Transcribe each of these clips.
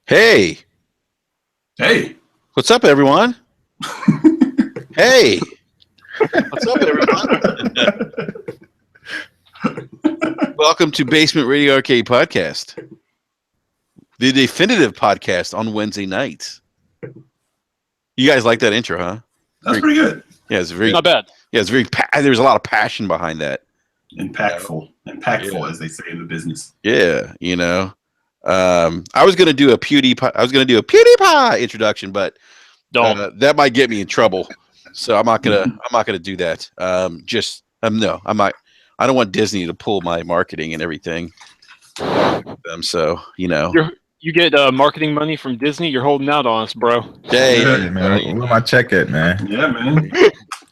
Hey, Hey. what's up, everyone? Hey, what's up, everyone? Welcome to Basement Radio Arcade Podcast, the definitive podcast on Wednesday nights. You guys like that intro, huh? That's pretty good. Yeah, it's very not bad. Yeah, it's very. There's a lot of passion behind that. Impactful, Yeah. as they say in the business. Yeah, you know. I was gonna do a PewDiePie introduction, but that might get me in trouble. So I'm not gonna do that. No, I'm not. I don't want Disney to pull my marketing and everything. So You get marketing money from Disney. You're holding out on us, bro. Hey, Hey, man, where my check at, man? Yeah, man.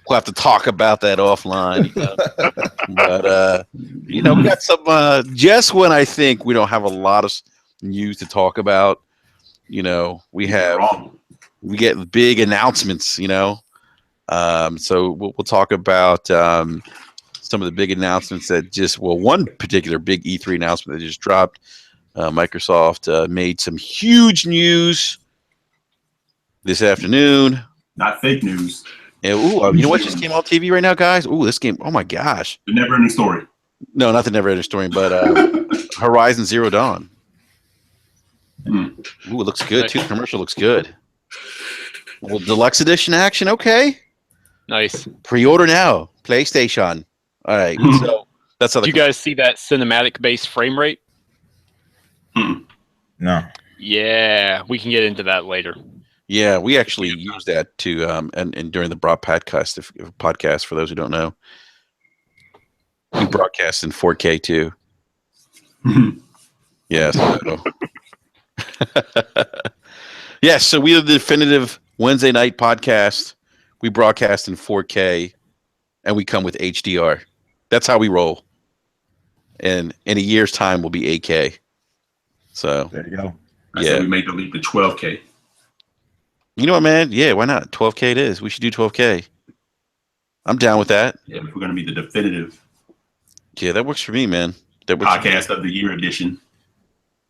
we'll have to talk about that offline. But we got some. Just when I think we don't have a lot of news to talk about, we get big announcements. So we'll talk about some of the big announcements that one particular big E3 announcement that just dropped. Microsoft made some huge news this afternoon. Not fake news. And, you know what just came on TV right now, guys? Ooh, this game! Oh my gosh! The never-ending story. No, not the never-ending story, but Horizon Zero Dawn. Ooh, it looks good too. The commercial looks good. Well, deluxe edition action, okay. Nice. Pre-order now, PlayStation. All right, so that's how. Did you guys see that cinematic-based frame rate? No. Yeah, we can get into that later. Yeah, we actually use that to and during the podcast. For those who don't know, we broadcast in 4K too. Yes. Yes. So we are the definitive Wednesday night podcast. We broadcast in 4K, and we come with HDR. That's how we roll. And in a year's time, we'll be 8K. So there you go. I said we made the leap to 12K. You know what, man? Yeah, why not? 12K it is. We should do 12K. I'm down with that. Yeah, if we're going to be the definitive. Yeah, that works for me, man. Podcast of the Year edition.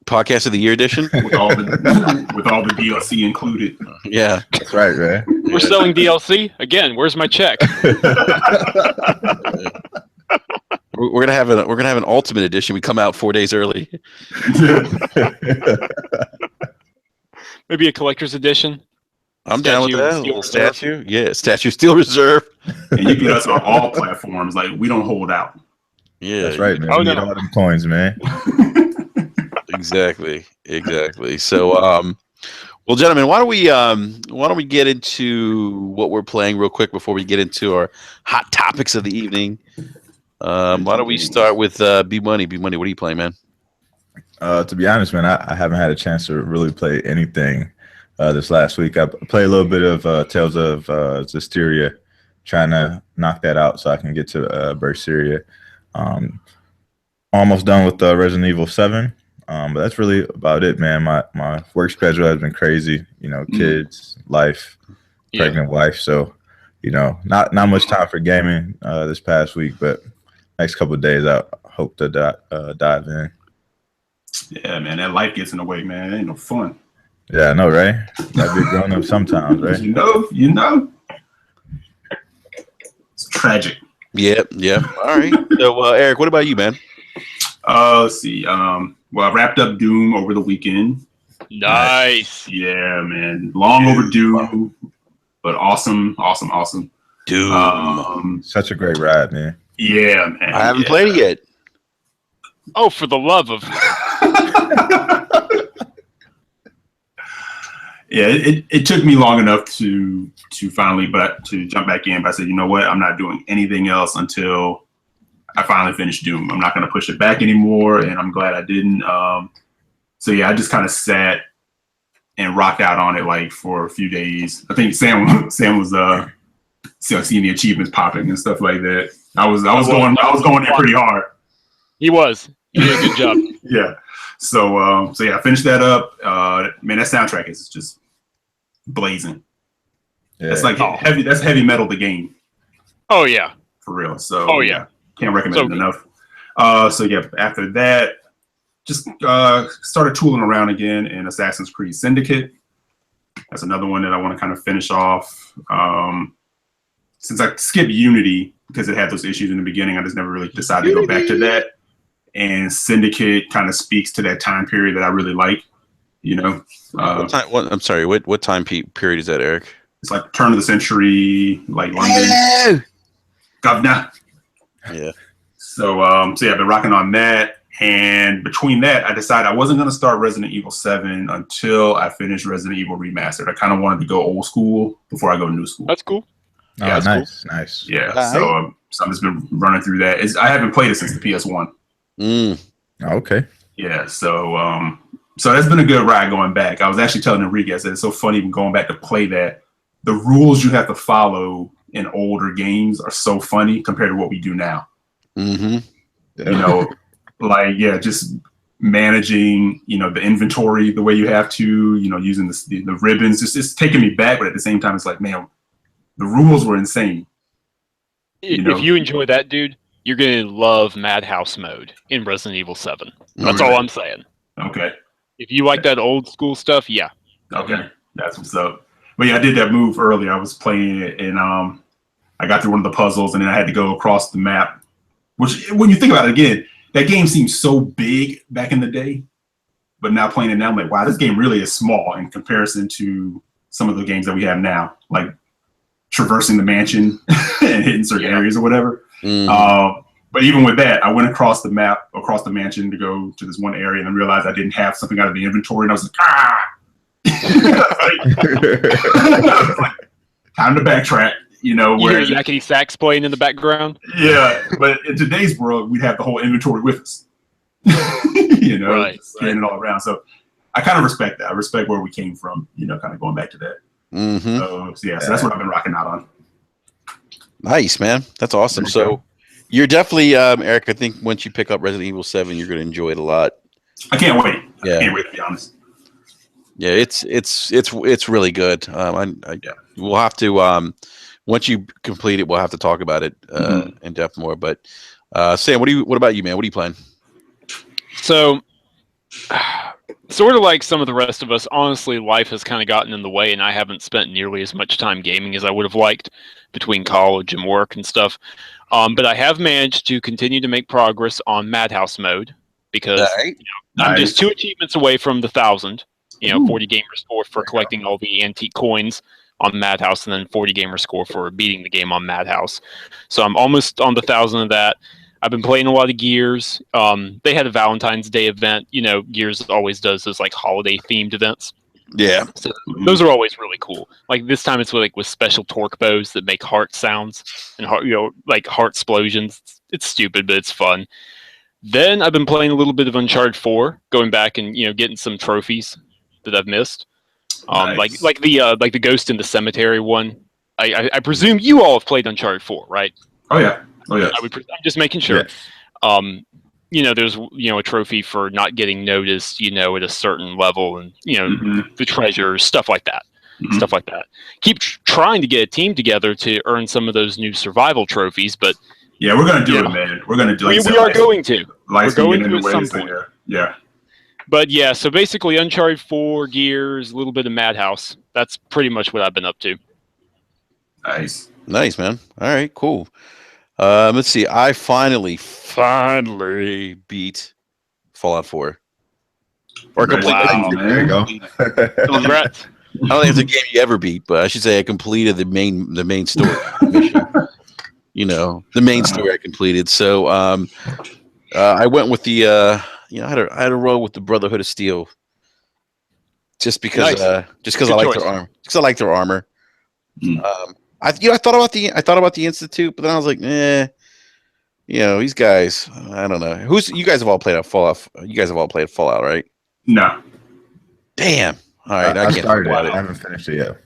Podcast of the Year edition? with all the DLC included. Yeah. That's right, man. We're selling DLC? Again, where's my check? We're gonna have an ultimate edition. We come out 4 days early. Maybe a collector's edition. I'm down with that. A little statue. Yeah, Statue Steel Reserve. And you get us on all platforms. Like, we don't hold out. Yeah. That's right, man. Oh, We need all them coins, man. Exactly. So, well, gentlemen, why don't we get into what we're playing real quick before we get into our hot topics of the evening? Why don't we start with B Money? B Money, what are you playing, man? To be honest, man, I haven't had a chance to really play anything this last week. I played a little bit of Tales of Zestiria, trying to knock that out so I can get to Berseria. Almost done with Resident Evil 7, but that's really about it, man. My work schedule has been crazy. Kids, life, pregnant wife, so not much time for gaming this past week, but next couple of days I hope to dive in. Yeah, man, that life gets in the way, man. It ain't no fun. Yeah, I know, right? Gotta be grown up sometimes, right? You know. It's tragic. Yep. All right. So, Eric, what about you, man? Let's see. Well, I wrapped up Doom over the weekend. Nice. Yeah, man. Long overdue, but awesome. Doom. Such a great ride, man. Yeah, man. I haven't played it yet. Oh, for the love of... Yeah, it took me long enough to finally, to jump back in. But I said, you know what? I'm not doing anything else until I finally finish Doom. I'm not going to push it back anymore, and I'm glad I didn't. So yeah, I just kind of sat and rocked out on it like for a few days. I think Sam was seeing the achievements popping and stuff like that. I was going there pretty hard. He was. He did a good job. Yeah. So yeah, I finished that up. Man, that soundtrack is just blazing. Yeah. That's like heavy. That's heavy metal. The game. Oh yeah. For real. So. Oh yeah. Can't recommend it enough. So yeah, after that, just started tooling around again in Assassin's Creed Syndicate. That's another one that I want to kind of finish off. Since I skipped Unity because it had those issues in the beginning, I just never really decided to go back to that. And Syndicate kind of speaks to that time period that I really like. You know, I'm sorry. What time period is that, Eric? It's like turn of the century, like London. Governor. Yeah. So I've been rocking on that. And between that, I decided I wasn't going to start Resident Evil 7 until I finished Resident Evil Remastered. I kind of wanted to go old school before I go new school. That's cool. Oh, yeah, nice, cool. Nice. Yeah. Right. So I've just been running through that. I haven't played it since the PS1. Okay. Yeah. So that's been a good ride going back. I was actually telling Enrique, I said it's so funny even going back to play that. The rules you have to follow in older games are so funny compared to what we do now. Mm-hmm. You know, just managing, the inventory the way you have to, using the ribbons. It's taking me back, but at the same time, it's like, man, the rules were insane. If you enjoy that, dude, you're going to love Madhouse mode in Resident Evil 7. That's all I'm saying. Okay. If you like that old school stuff, yeah. Okay. That's what's up. But yeah, I did that move earlier. I was playing it and I got through one of the puzzles and then I had to go across the map, which when you think about it again, that game seems so big back in the day, but now playing it now, I'm like, wow, this game really is small in comparison to some of the games that we have now, like traversing the mansion and hitting certain areas or whatever. But even with that, I went across the map, across the mansion to go to this one area and then realized I didn't have something out of the inventory. And I was like, time to backtrack. You hear yakety sax playing in the background. Yeah, but in today's world, we'd have the whole inventory with us. Right, scanning it all around. So I kind of respect that. I respect where we came from. Kind of going back to that. Mm-hmm. So that's what I've been rocking out on. Nice, man. That's awesome. So you're definitely, Eric. I think once you pick up Resident Evil 7, you're going to enjoy it a lot. I can't wait. Yeah. I can't wait to be honest. Yeah, it's really good. We'll have to once you complete it, we'll have to talk about it in depth more. But Sam, what about you, man? What are you playing? So, sort of like some of the rest of us, honestly, life has kind of gotten in the way, and I haven't spent nearly as much time gaming as I would have liked between college and work and stuff. But I have managed to continue to make progress on Madhouse mode because I'm just 2 achievements away from the 1,000. 40 gamer score for collecting all the antique coins on Madhouse, and then 40 gamer score for beating the game on Madhouse. So I'm almost on the 1,000 of that. I've been playing a lot of Gears. They had a Valentine's Day event. Gears always does those like holiday themed events. Yeah. So those are always really cool. Like this time it's with special torque bows that make heart sounds and like heart explosions. It's stupid, but it's fun. Then I've been playing a little bit of Uncharted 4, going back and getting some trophies that I've missed. Nice. like the Ghost in the Cemetery one. I presume you all have played Uncharted 4, right? Oh yeah. I'm just making sure. Yes. There's a trophy for not getting noticed, at a certain level, and the treasures, stuff like that. Stuff like that. Keep trying to get a team together to earn some of those new survival trophies, but yeah, we're gonna do it, man. We're gonna do. We are going to. We're going to at some point. Yeah. But yeah, so basically Uncharted 4, Gears, a little bit of Madhouse. That's pretty much what I've been up to. Nice, man. All right, cool. Let's see. I finally beat Fallout 4. Or completely. There you go. Congrats. I don't think it's a game you ever beat, but I should say I completed the main story mission. The main story I completed. So I went with the I had a roll with the Brotherhood of Steel, just because I like their armor. Because I like their armor. I thought about the Institute, but then I was like, these guys. I don't know. You guys have all played Fallout. You guys have all played Fallout, right? No. Damn. All right, I started it. I haven't finished it yet.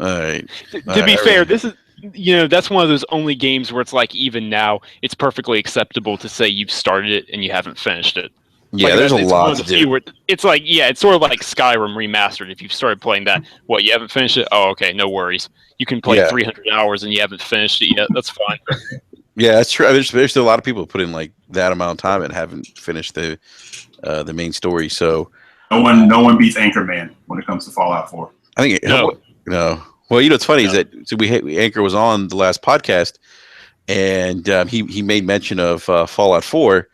All right. To be fair, this is. That's one of those only games where it's like, even now, it's perfectly acceptable to say you've started it and you haven't finished it. Yeah, there's a lot to do. It's like, it's sort of like Skyrim remastered. If you've started playing that, you haven't finished it? Oh, okay, no worries. You can play 300 hours and you haven't finished it yet. That's fine. Yeah, that's true. There's a lot of people who put in like that amount of time and haven't finished the the main story. So no one beats Anchorman when it comes to Fallout 4. I think no. Well, it's funny is that Anchor was on the last podcast, and he made mention of Fallout 4. And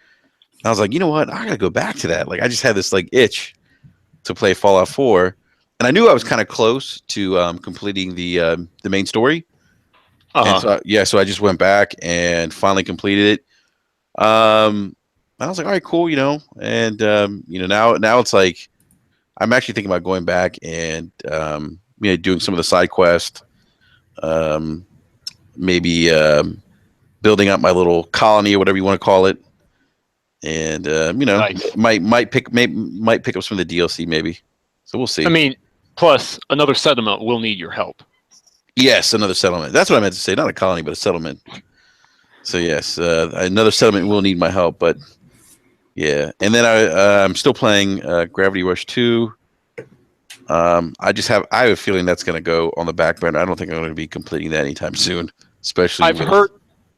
I was like, you know what? I gotta go back to that. Like, I just had this like itch to play Fallout 4, and I knew I was kind of close to completing the main story. And so I just went back and finally completed it. And I was like, all right, cool, and now it's like I'm actually thinking about going back and doing some of the side quests, maybe building up my little colony or whatever you want to call it, and nice. might pick up some of the DLC maybe. So we'll see. I mean, plus another settlement will need your help. Yes, another settlement. That's what I meant to say. Not a colony, but a settlement. So yes, another settlement will need my help. But yeah, and then I'm still playing Gravity Rush 2. I have a feeling that's going to go on the back burner. I don't think I'm going to be completing that anytime soon. Especially I've heard,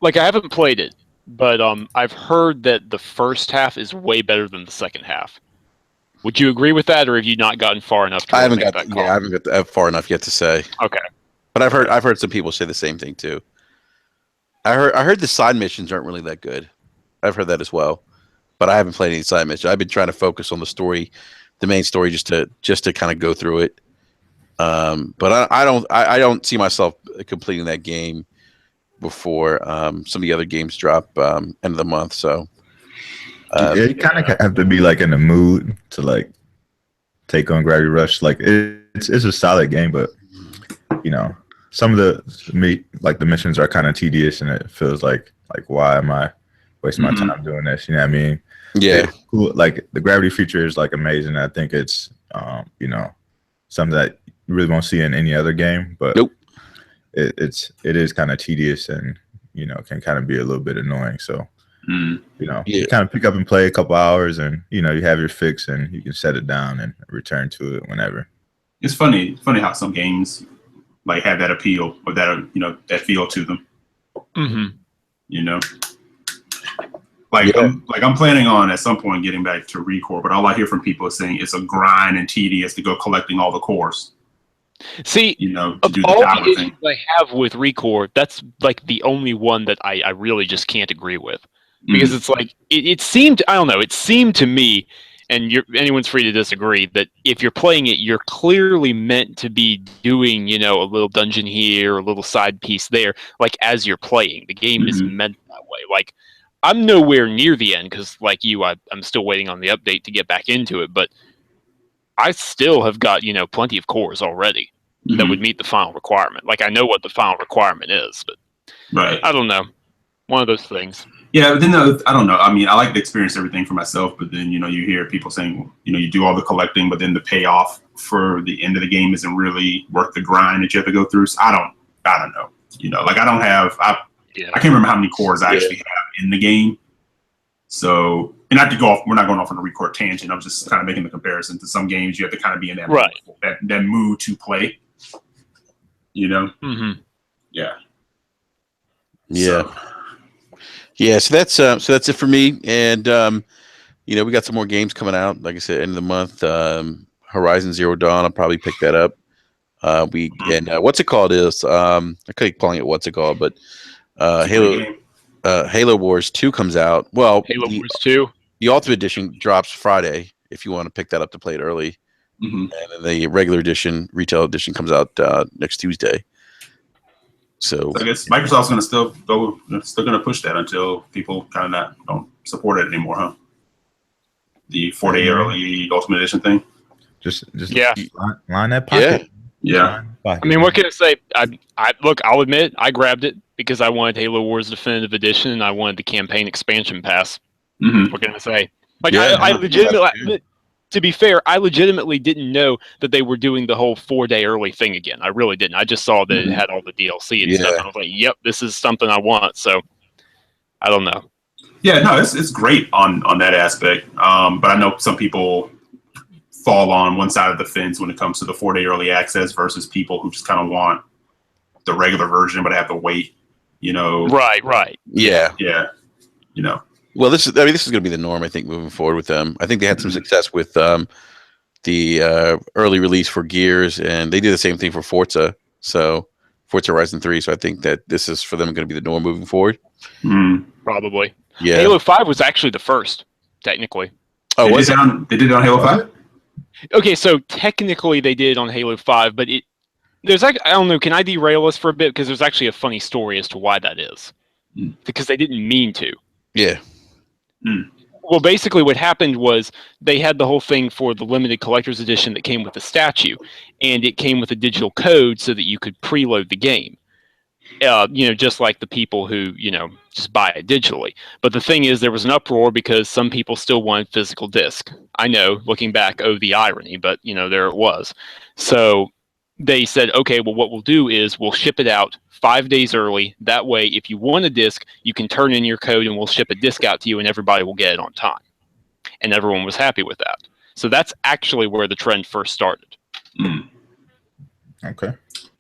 I haven't played it, but I've heard that the first half is way better than the second half. Would you agree with that, or have you not gotten far enough to I haven't got that call? I haven't got far enough yet to say. Okay. But I've heard some people say the same thing too. I heard the side missions aren't really that good. I've heard that as well. But I haven't played any side missions. I've been trying to focus on the story, the main story, just to kind of go through it. But I don't see myself completing that game before some of the other games drop end of the month. So you kind of have to be like in the mood to like take on Gravity Rush. Like it's a solid game, but some of the missions are kind of tedious, and it feels like why am I wasting my time doing this? You know what I mean? Yeah. Cool. Like the gravity feature is like amazing. I think it's something that you really won't see in any other game, but nope. It is kind of tedious and can kind of be a little bit annoying. So you kind of pick up and play a couple hours, and you have your fix, and you can set it down and return to it whenever. It's funny how some games like have that appeal or that that feel to them. I'm planning on at some point getting back to Recore, but all I hear from people is saying it's a grind and tedious to go collecting all the cores. See, to of do all the the tower issues thing. I have with Recore, that's like the only one that I really just can't agree with, because it's like it seemed, I don't know, it seemed to me, and anyone's free to disagree, that if you're playing it, you're clearly meant to be doing a little dungeon here, a little side piece there, like as you're playing. The game is meant that way. Like I'm nowhere near the end because, like you, I'm still waiting on the update to get back into it, but I still have got, plenty of cores already that would meet the final requirement. Like, I know what the final requirement is, but I don't know. One of those things. Yeah, but then I don't know. I mean, I like to experience everything for myself, but then, you hear people saying, you do all the collecting, but then the payoff for the end of the game isn't really worth the grind that you have to go through. So I don't know. Like I don't have, I can't remember how many cores I actually have in the game. So, and not to go off, we're not going off on a Recore tangent. I'm just kind of making the comparison to some games you have to kind of be in that mood to play. Yeah. Yeah, so that's it for me. And we got some more games coming out. Like I said, end of the month. Horizon Zero Dawn. I'll probably pick that up. What's it called? I keep calling it what's it called, but Halo Wars 2 comes out. Well, Halo Wars 2. The Ultimate Edition drops Friday if you want to pick that up to play it early. And then the regular edition, retail edition, comes out next Tuesday. So I guess Microsoft's going to still going to push that until people kind of don't support it anymore, huh? The 4-day early Ultimate Edition thing. Just line that pocket. Yeah. I mean, what can I say? Look, I'll admit, I grabbed it because I wanted Halo Wars Definitive Edition and I wanted the campaign expansion pass. What can I say? Like, I legitimately, to be fair, I legitimately didn't know that they were doing the whole 4-day early thing again. I really didn't. I just saw that it had all the DLC and stuff. And I was like, yep, this is something I want. So, I don't know. Yeah, no, it's great on that aspect. But I know some people fall on one side of the fence when it comes to the 4-day early access versus people who just kind of want the regular version but have to wait, Right. Yeah. Yeah. Well, this is going to be the norm, I think, moving forward with them. I think they had some success with the early release for Gears, and they did the same thing for Forza. So Forza Horizon 3. So I think that this is for them going to be the norm moving forward. Probably. Yeah. Halo 5 was actually the first, technically. Oh, they did it on Halo 5? Okay, so technically they did it on Halo 5, but there's I don't know, can I derail us for a bit? Because there's actually a funny story as to why that is. Because they didn't mean to. Yeah. Well, basically what happened was they had the whole thing for the limited collector's edition that came with the statue, and it came with a digital code so that you could preload the game. Just like the people who, just buy it digitally. But the thing is, there was an uproar because some people still wanted physical disc. I know, looking back, the irony, but, there it was. So they said, okay, well, what we'll do is we'll ship it out 5 days early. That way, if you want a disc, you can turn in your code and we'll ship a disc out to you and everybody will get it on time. And everyone was happy with that. So that's actually where the trend first started. Okay.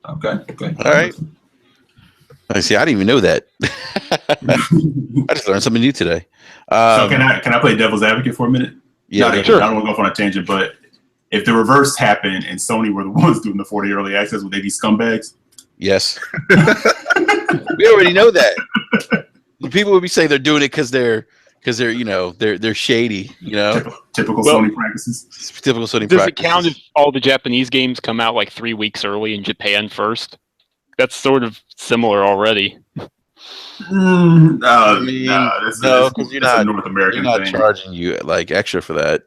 All right. I see. I didn't even know that. I just learned something new today. So can I play devil's advocate for a minute? Yeah, sure. I don't want to go off on a tangent, but if the reverse happened and Sony were the ones doing the 40 early access, would they be scumbags? Yes. We already know that. People would be saying they're doing it because they're shady. Typical Sony practices. Typical Sony Does practices. it count if all the Japanese games come out like 3 weeks early in Japan first? That's sort of similar already. No, because you're not North American they're not thing. charging you like extra for that.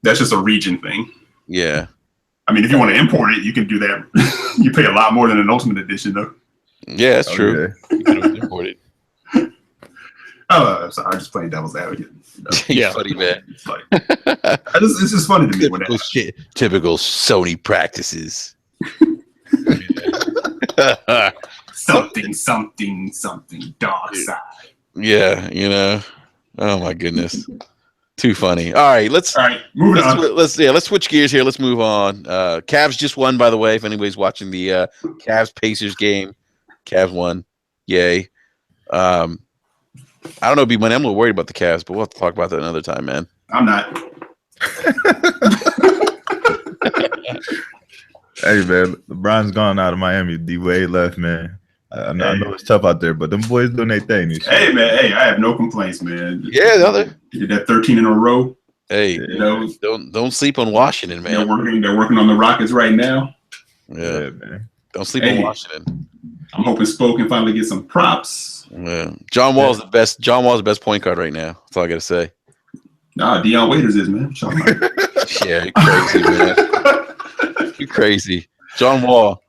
That's just a region thing. Yeah. I mean, if you want to import it, you can do that. You pay a lot more than an Ultimate Edition, though. Yeah, that's true. Yeah. You can import it. Oh, I'm sorry. I'm just playing devil's advocate. Yeah, funny man. It's like, it's just funny to me. When Typical Sony practices. something dark side. Yeah, Oh my goodness. Too funny. All right, moving on. Let's switch gears here. Let's move on. Cavs just won, by the way. If anybody's watching the Cavs Pacers game, Cavs won. Yay. I don't know, B-Money. I'm a little worried about the Cavs, but we'll have to talk about that another time, man. I'm not. Hey man, LeBron's gone out of Miami. D-Wade left, man. I know it's tough out there, but them boys doing their thing. Hey man, I have no complaints, man. Yeah, the other. You did that 13 in a row. Hey, don't sleep on Washington, man. They're working on the Rockets right now. Yeah, man. Don't sleep on Washington. I'm hoping Spo can finally get some props. Yeah. John Wall's the best. John Wall's the best point guard right now. That's all I gotta say. Nah, Deion Waiters is, man. Yeah, you're crazy, man. You're crazy. John Wall.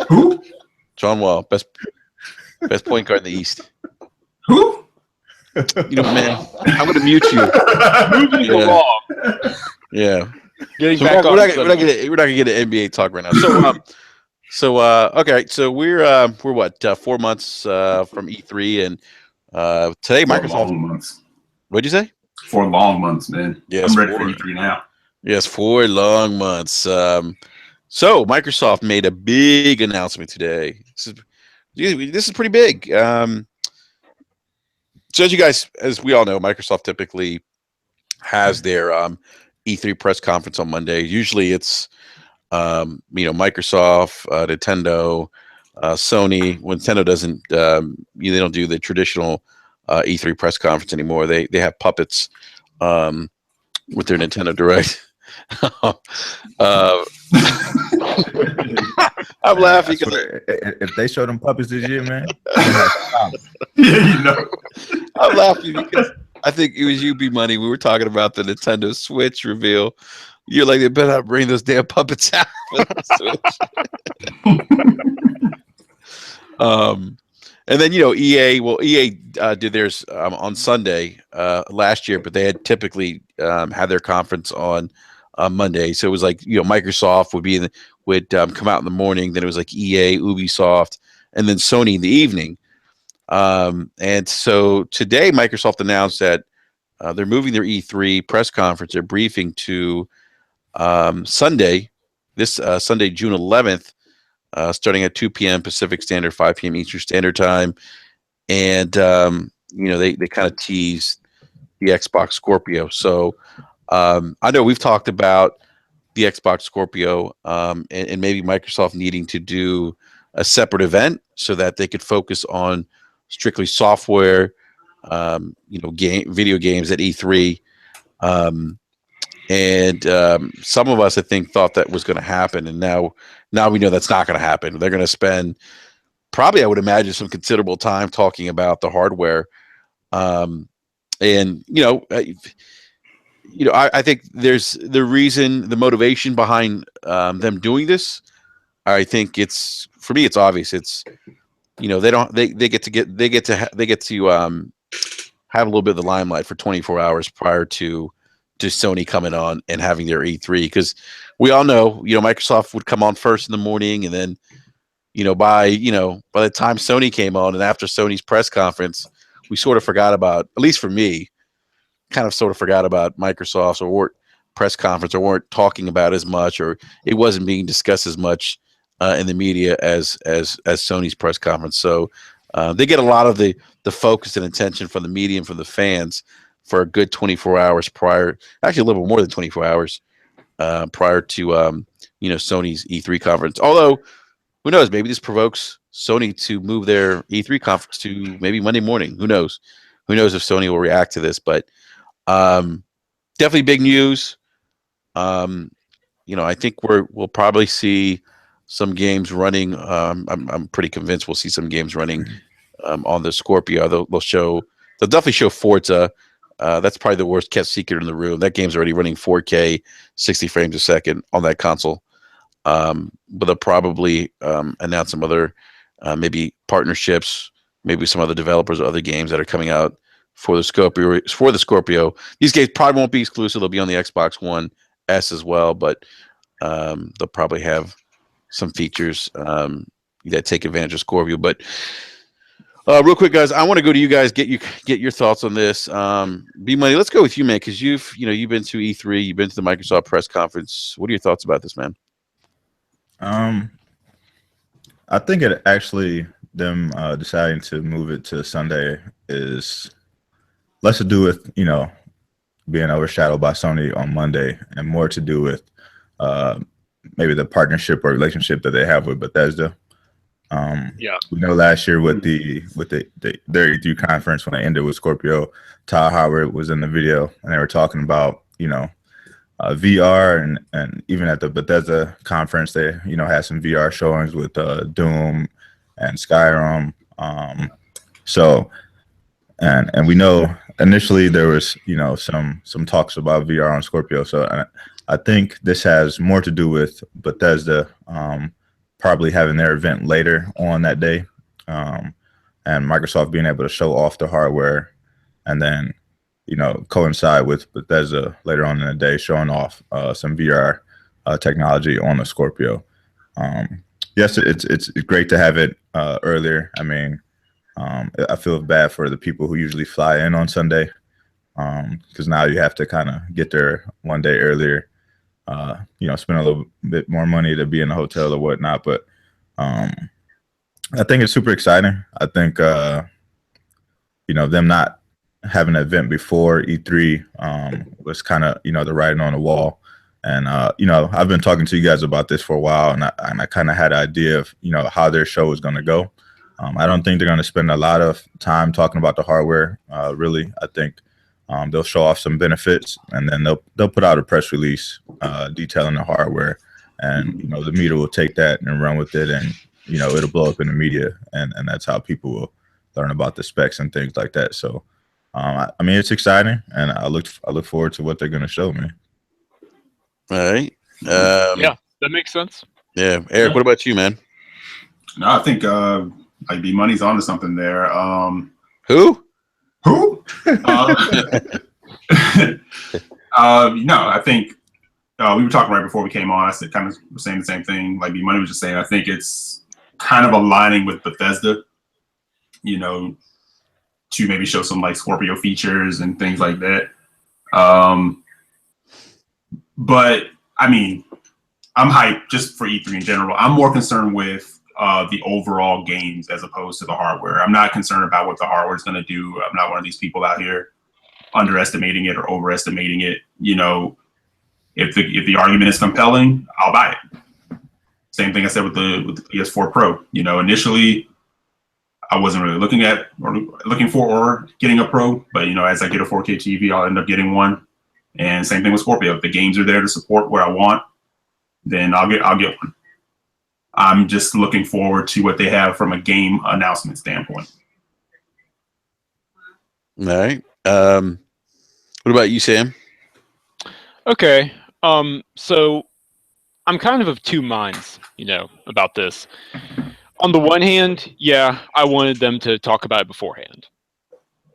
Who? John Wall, best point guard in the East. Who? Man, I'm going to mute you. Moving along. Yeah. Getting So back we're on not subject. going to get an NBA talk right now. So okay. So we're what 4 months from E3, and today Microsoft. 4 months. What'd you say? 4 long months, man. Yes, I'm ready for E3 now. Yes, 4 long months. So Microsoft made a big announcement today. This is pretty big. So as we all know, Microsoft typically has their E3 press conference on Monday. Usually it's Microsoft, Nintendo, Sony. When Nintendo doesn't, they don't do the traditional E3 press conference anymore. They have puppets with their Nintendo Direct. I'm laughing because if they show them puppets this year, man. Yeah, I'm laughing because I think it was you, B-Money. We were talking about the Nintendo Switch reveal. You're like, they better not bring those damn puppets out for the Switch. And then EA. Well, EA did theirs on Sunday last year, but they had typically had their conference on Monday. So it was like Microsoft would come out in the morning. Then it was like EA, Ubisoft, and then Sony in the evening. And so today, Microsoft announced that they're moving their E3 press conference, their briefing, to Sunday, Sunday, June 11th, starting at 2 p.m. Pacific Standard, 5 p.m. Eastern Standard Time. And they kind of teased the Xbox Scorpio. So I know we've talked about the Xbox Scorpio and maybe Microsoft needing to do a separate event so that they could focus on strictly software, video games at E3. Some of us, I think, thought that was going to happen, and now we know that's not going to happen. They're going to spend probably, I would imagine, some considerable time talking about the hardware. I think there's the motivation behind them doing this. I think for me, it's obvious. It's they get to have a little bit of the limelight for 24 hours prior to Sony coming on and having their E3, because we all know Microsoft would come on first in the morning, and then by the time Sony came on and after Sony's press conference, we sort of forgot about, at least for me, kind of sort of forgot about Microsoft's or press conference, or weren't talking about as much, or it wasn't being discussed as much in the media as Sony's press conference. So they get a lot of the focus and attention from the media and from the fans for a good 24 hours prior, actually a little bit more than 24 hours prior to Sony's E3 conference. Although, who knows, maybe this provokes Sony to move their E3 conference to maybe Monday morning. Who knows if Sony will react to this, but definitely big news. I think we'll probably see some games running. I'm pretty convinced we'll see some games running on the Scorpio. They'll definitely show Forza. That's probably the worst kept secret in the room. That game's already running 4K, 60 frames a second on that console. But they'll probably announce some other maybe partnerships, maybe some other developers or other games that are coming out for the Scorpio. These games probably won't be exclusive. They'll be on the Xbox One S as well, but they'll probably have some features that take advantage of Scorpio. But real quick, guys, I want to go to you guys, get your thoughts on this. B Money, let's go with you, man, because you've been to E3, you've been to the Microsoft press conference. What are your thoughts about this, man? I think it actually, them deciding to move it to Sunday is less to do with being overshadowed by Sony on Monday, and more to do with maybe the partnership or relationship that they have with Bethesda. We know last year with their E3 conference, when they ended with Scorpio, Todd Howard was in the video, and they were talking about VR, and even at the Bethesda conference, they had some VR showings with Doom and Skyrim. And we know initially there was some talks about VR on Scorpio. So I think this has more to do with Bethesda probably having their event later on that day, and Microsoft being able to show off the hardware, and then coincide with Bethesda later on in the day showing off some VR technology on the Scorpio. Yes, it's great to have it earlier. I mean, I feel bad for the people who usually fly in on Sunday, because now you have to kind of get there one day earlier, spend a little bit more money to be in a hotel or whatnot. But I think it's super exciting. I think them not having an event before E3 was kind of the writing on the wall. And I've been talking to you guys about this for a while, and I kind of had an idea of how their show is going to go. I don't think they're going to spend a lot of time talking about the hardware. Really, I think they'll show off some benefits, and then they'll put out a press release detailing the hardware, and the media will take that and run with it, and it'll blow up in the media, and that's how people will learn about the specs and things like that. So I mean, it's exciting, and I look forward to what they're going to show me. All right. Yeah, that makes sense. Yeah, Eric, what about you, man? No, I think B Money's onto something there. Who? No, I think we were talking right before we came on. I said kind of saying the same thing. Like B Money was just saying, I think it's kind of aligning with Bethesda, to maybe show some like Scorpio features and things like that. But I mean, I'm hyped just for E3 in general. I'm more concerned with the overall games as opposed to the hardware. I'm not concerned about what the hardware is going to do. I'm not one of these people out here underestimating it or overestimating it. You know, if the argument is compelling, I'll buy it. Same thing I said with the PS4 Pro. You know, initially I wasn't really looking for or getting a Pro, but you know, as I get a 4K TV, I'll end up getting one. And same thing with Scorpio. If the games are there to support what I want, then I'll get one. I'm just looking forward to what they have from a game announcement standpoint. All right. What about you, Sam? Okay. So I'm kind of two minds, you know, about this. On the one hand, yeah, I wanted them to talk about it beforehand.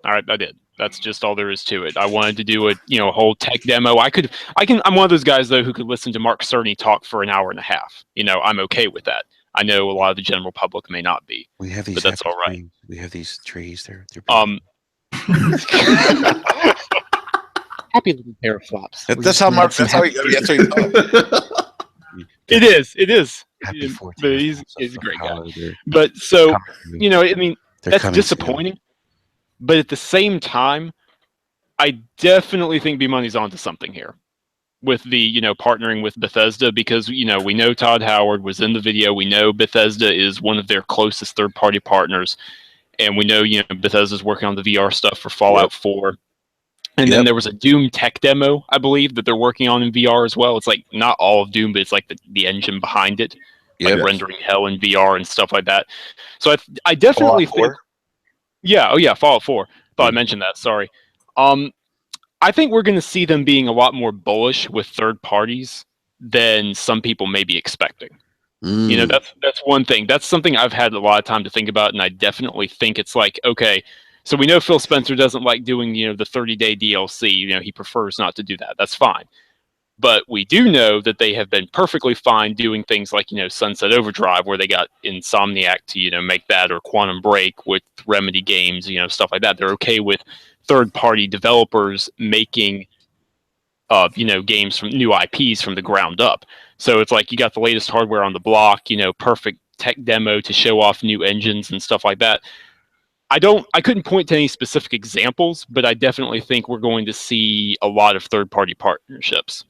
All right, I did. That's just all there is to it. I wanted to do a whole tech demo. I'm one of those guys though who could listen to Mark Cerny talk for an hour and a half. You know, I'm okay with that. I know a lot of the general public may not be. We have these, but that's all right. We have these trees. They're happy little pair of flops. That's how Mark. That's how he. It is. Happy But he's a great guy. But so you know, I mean, that's disappointing. Soon. But at the same time, I definitely think B-Money's onto something here with the, partnering with Bethesda because, we know Todd Howard was in the video. We know Bethesda is one of their closest third-party partners. And we know, Bethesda's working on the VR stuff for Fallout 4. And then there was a Doom tech demo, I believe, that they're working on in VR as well. It's like not all of Doom, but it's like the engine behind it. Like rendering hell in VR and stuff like that. So I definitely think... Yeah, Fallout 4. Thought I mentioned that, sorry. I think we're going to see them being a lot more bullish with third parties than some people may be expecting. That's one thing. That's something I've had a lot of time to think about, and I definitely think it's like, okay, so we know Phil Spencer doesn't like doing, the 30-day DLC. He prefers not to do that. That's fine. But we do know that they have been perfectly fine doing things like, Sunset Overdrive, where they got Insomniac to, make that, or Quantum Break with Remedy games, stuff like that. They're okay with third-party developers making, games from new IPs from the ground up. So it's like you got the latest hardware on the block, perfect tech demo to show off new engines and stuff like that. I couldn't point to any specific examples, but I definitely think we're going to see a lot of third-party partnerships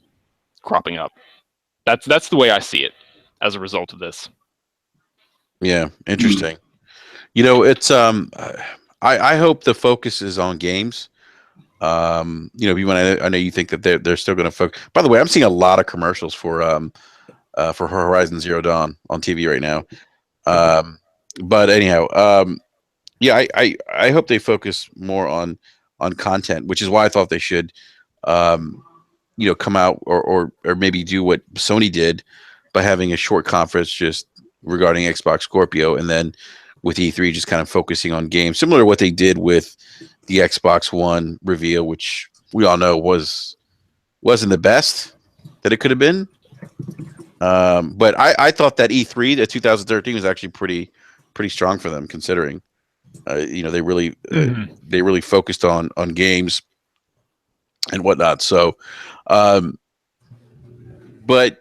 cropping up. That's the way I see it as a result of this. Yeah, interesting. It's I hope the focus is on games. I know you think that they're still going to focus. By the way, I'm seeing a lot of commercials for Horizon Zero Dawn on TV right now. But anyhow, I hope they focus more on content, which is why I thought they should come out or maybe do what Sony did by having a short conference just regarding Xbox Scorpio, and then with E3 just kind of focusing on games, similar to what they did with the Xbox One reveal, which we all know wasn't the best that it could have been. But I thought that E3, the 2013, was actually pretty strong for them, considering they really focused on games and whatnot. So, but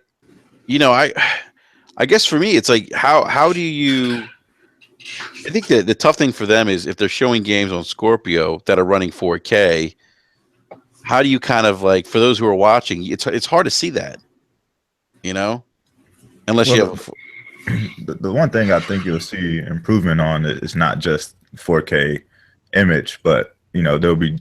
I guess for me, it's like how do you? I think that the tough thing for them is if they're showing games on Scorpio that are running 4K, how do you kind of like, for those who are watching, it's hard to see that, unless you have. The one thing I think you'll see improvement on is not just 4K image, but there'll be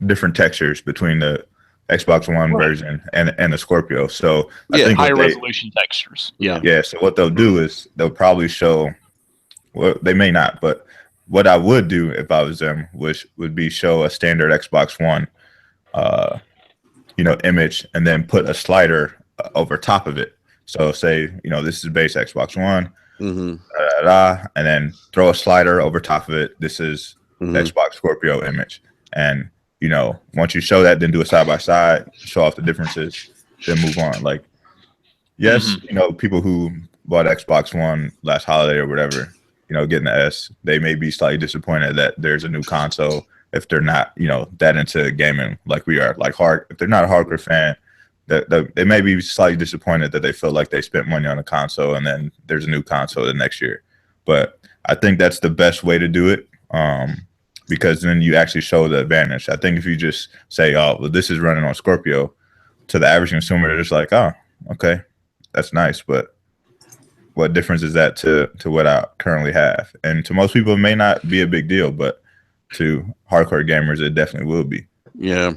different textures between the Xbox One version and the Scorpio. So I think higher resolution textures. Yeah. So what they'll do is they'll probably show. Well, they may not, but what I would do if I was them would be show a standard Xbox One, image, and then put a slider over top of it. So say, this is base Xbox One, and then throw a slider over top of it. This is Xbox Scorpio image. And, once you show that, then do a side by side, show off the differences, then move on. Like, yes, people who bought Xbox One last holiday or whatever, getting the S, they may be slightly disappointed that there's a new console if they're not, that into gaming like we are. Like if they're not a hardcore fan, they may be slightly disappointed that they feel like they spent money on a console and then there's a new console the next year. But I think that's the best way to do it, because then you actually show the advantage. I think if you just say, "Oh, well, this is running on Scorpio," to the average consumer, they're just like, "Oh, okay, that's nice," but what difference is that to what I currently have? And to most people, it may not be a big deal, but to hardcore gamers, it definitely will be. Yeah.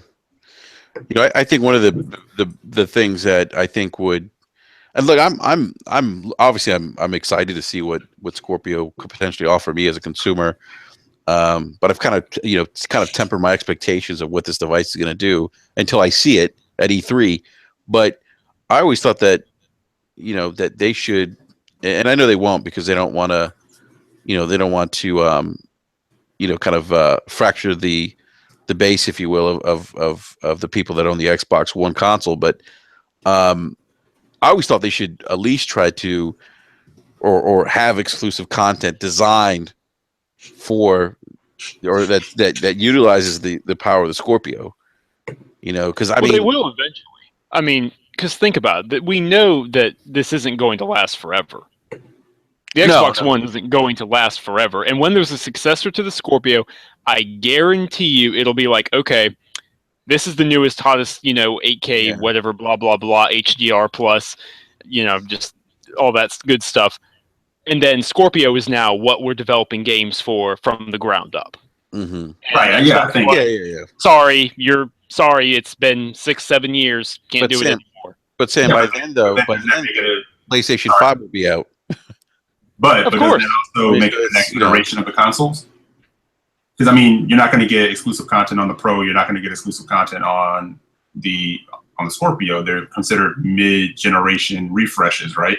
You know, I think one of the things that I think would, and look, I'm obviously I'm excited to see what Scorpio could potentially offer me as a consumer. But I've kind of tempered my expectations of what this device is going to do until I see it at E3. But I always thought that, that they should, and I know they won't because they don't want to, they don't want to, kind of fracture the base, if you will, of the people that own the Xbox One console. But I always thought they should at least try to, or have exclusive content designed for, or that utilizes the power of the Scorpio. Because I mean, they will eventually. I mean, because think about it, we know that this isn't going to last forever. The Xbox One isn't going to last forever. And when there's a successor to the Scorpio, I guarantee you it'll be like, okay, this is the newest, hottest, 8K, whatever, blah, blah, blah, HDR plus, just all that good stuff. And then Scorpio is now what we're developing games for from the ground up. Mm-hmm. Right, yeah, I think. Yeah. Sorry, it's been 6-7 years. Can't do it anymore. But Sam, by then, though, PlayStation 5 will be out. But does that also make it the next iteration of the consoles? Because I mean, you're not going to get exclusive content on the Pro. You're not going to get exclusive content on the Scorpio. They're considered mid-generation refreshes, right?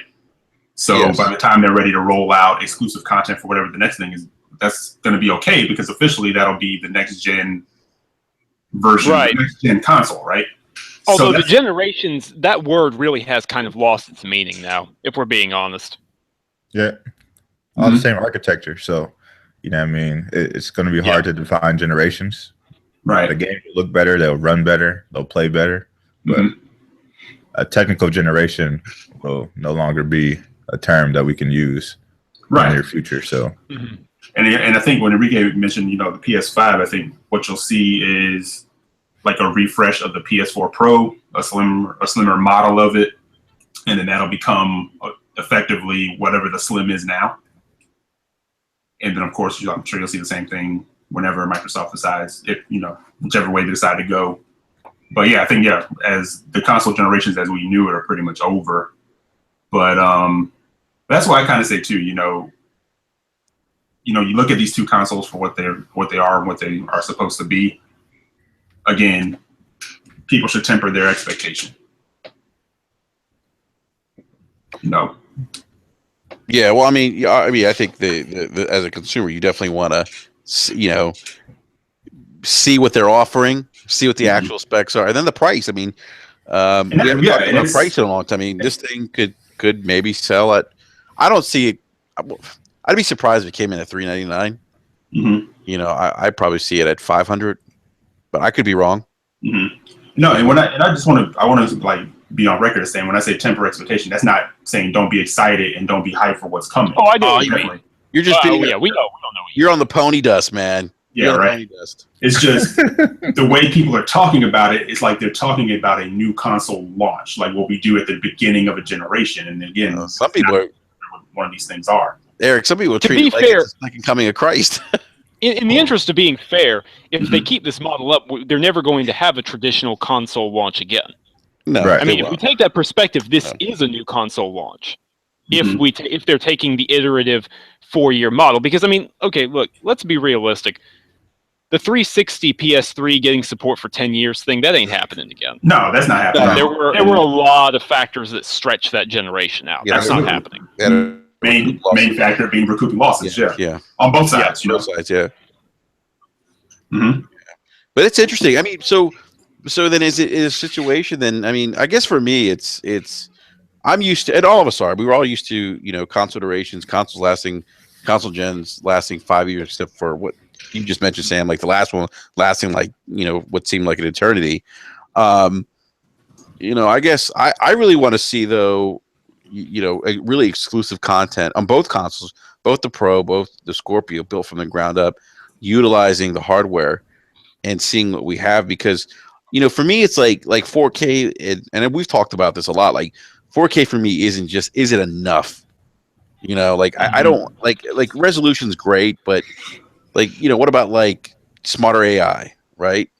So by the time they're ready to roll out exclusive content for whatever the next thing is, that's going to be okay because officially that'll be the next gen version, of the next gen console, right? Although the generations, that word really has kind of lost its meaning now, if we're being honest. Yeah, all the same architecture. So, what I mean, it's going to be hard to define generations. Right. The game will look better. They'll run better. They'll play better. But a technical generation will no longer be a term that we can use in the near future. So, and I think when Enrique mentioned, the PS5, I think what you'll see is like a refresh of the PS4 Pro, a slimmer model of it, and then that'll become effectively whatever the Slim is now. And then, of course, I'm sure you'll see the same thing whenever Microsoft decides, whichever way they decide to go. But yeah, I think, as the console generations as we knew it are pretty much over. But that's why I kind of say, too, you look at these two consoles for what they are and what they are supposed to be. Again, people should temper their expectation. Yeah, well, I mean, I think the as a consumer, you definitely want to, see what they're offering, see what the actual specs are, and then the price. I mean, we haven't talked about price in a long time. I mean, this thing could maybe sell at. I don't see it. I'd be surprised if it came in at $399. I'd probably see it at $500, but I could be wrong. No, and I just want to like be on record as saying when I say temper expectation, that's not saying don't be excited and don't be hyped for what's coming. Oh, I know what you mean. You're just we don't know. You're on the pony dust, man. Yeah, right. It's just the way people are talking about it. It's like they're talking about a new console launch, like what we do at the beginning of a generation. And again, some people are one of these things are. Eric, some people treat it like it's the second coming of Christ. In the interest of being fair, if they keep this model up, they're never going to have a traditional console launch again. No, I mean, if we take that perspective, this is a new console launch. If they're taking the iterative 4-year model, because I mean, okay, look, let's be realistic. The 360 PS3 getting support for 10 years thing, that ain't happening again. No, that's not happening. There were a lot of factors that stretch that generation out. That's not happening. Main factor being recouping losses, on both sides. Both sides, But it's interesting. I mean, so then is it a situation? Then I mean, I guess for me, it's I'm used to, and all of us are. We were all used to console durations, console gens lasting 5 years, except for what you just mentioned, Sam. Like the last one lasting like what seemed like an eternity. I guess I really want to see though. really exclusive content on both consoles, both the Pro, both the Scorpio, built from the ground up, utilizing the hardware and seeing what we have. Because for me, it's like 4K, and we've talked about this a lot. Like 4K for me isn't enough. I don't like resolution's great, but what about like smarter AI, right?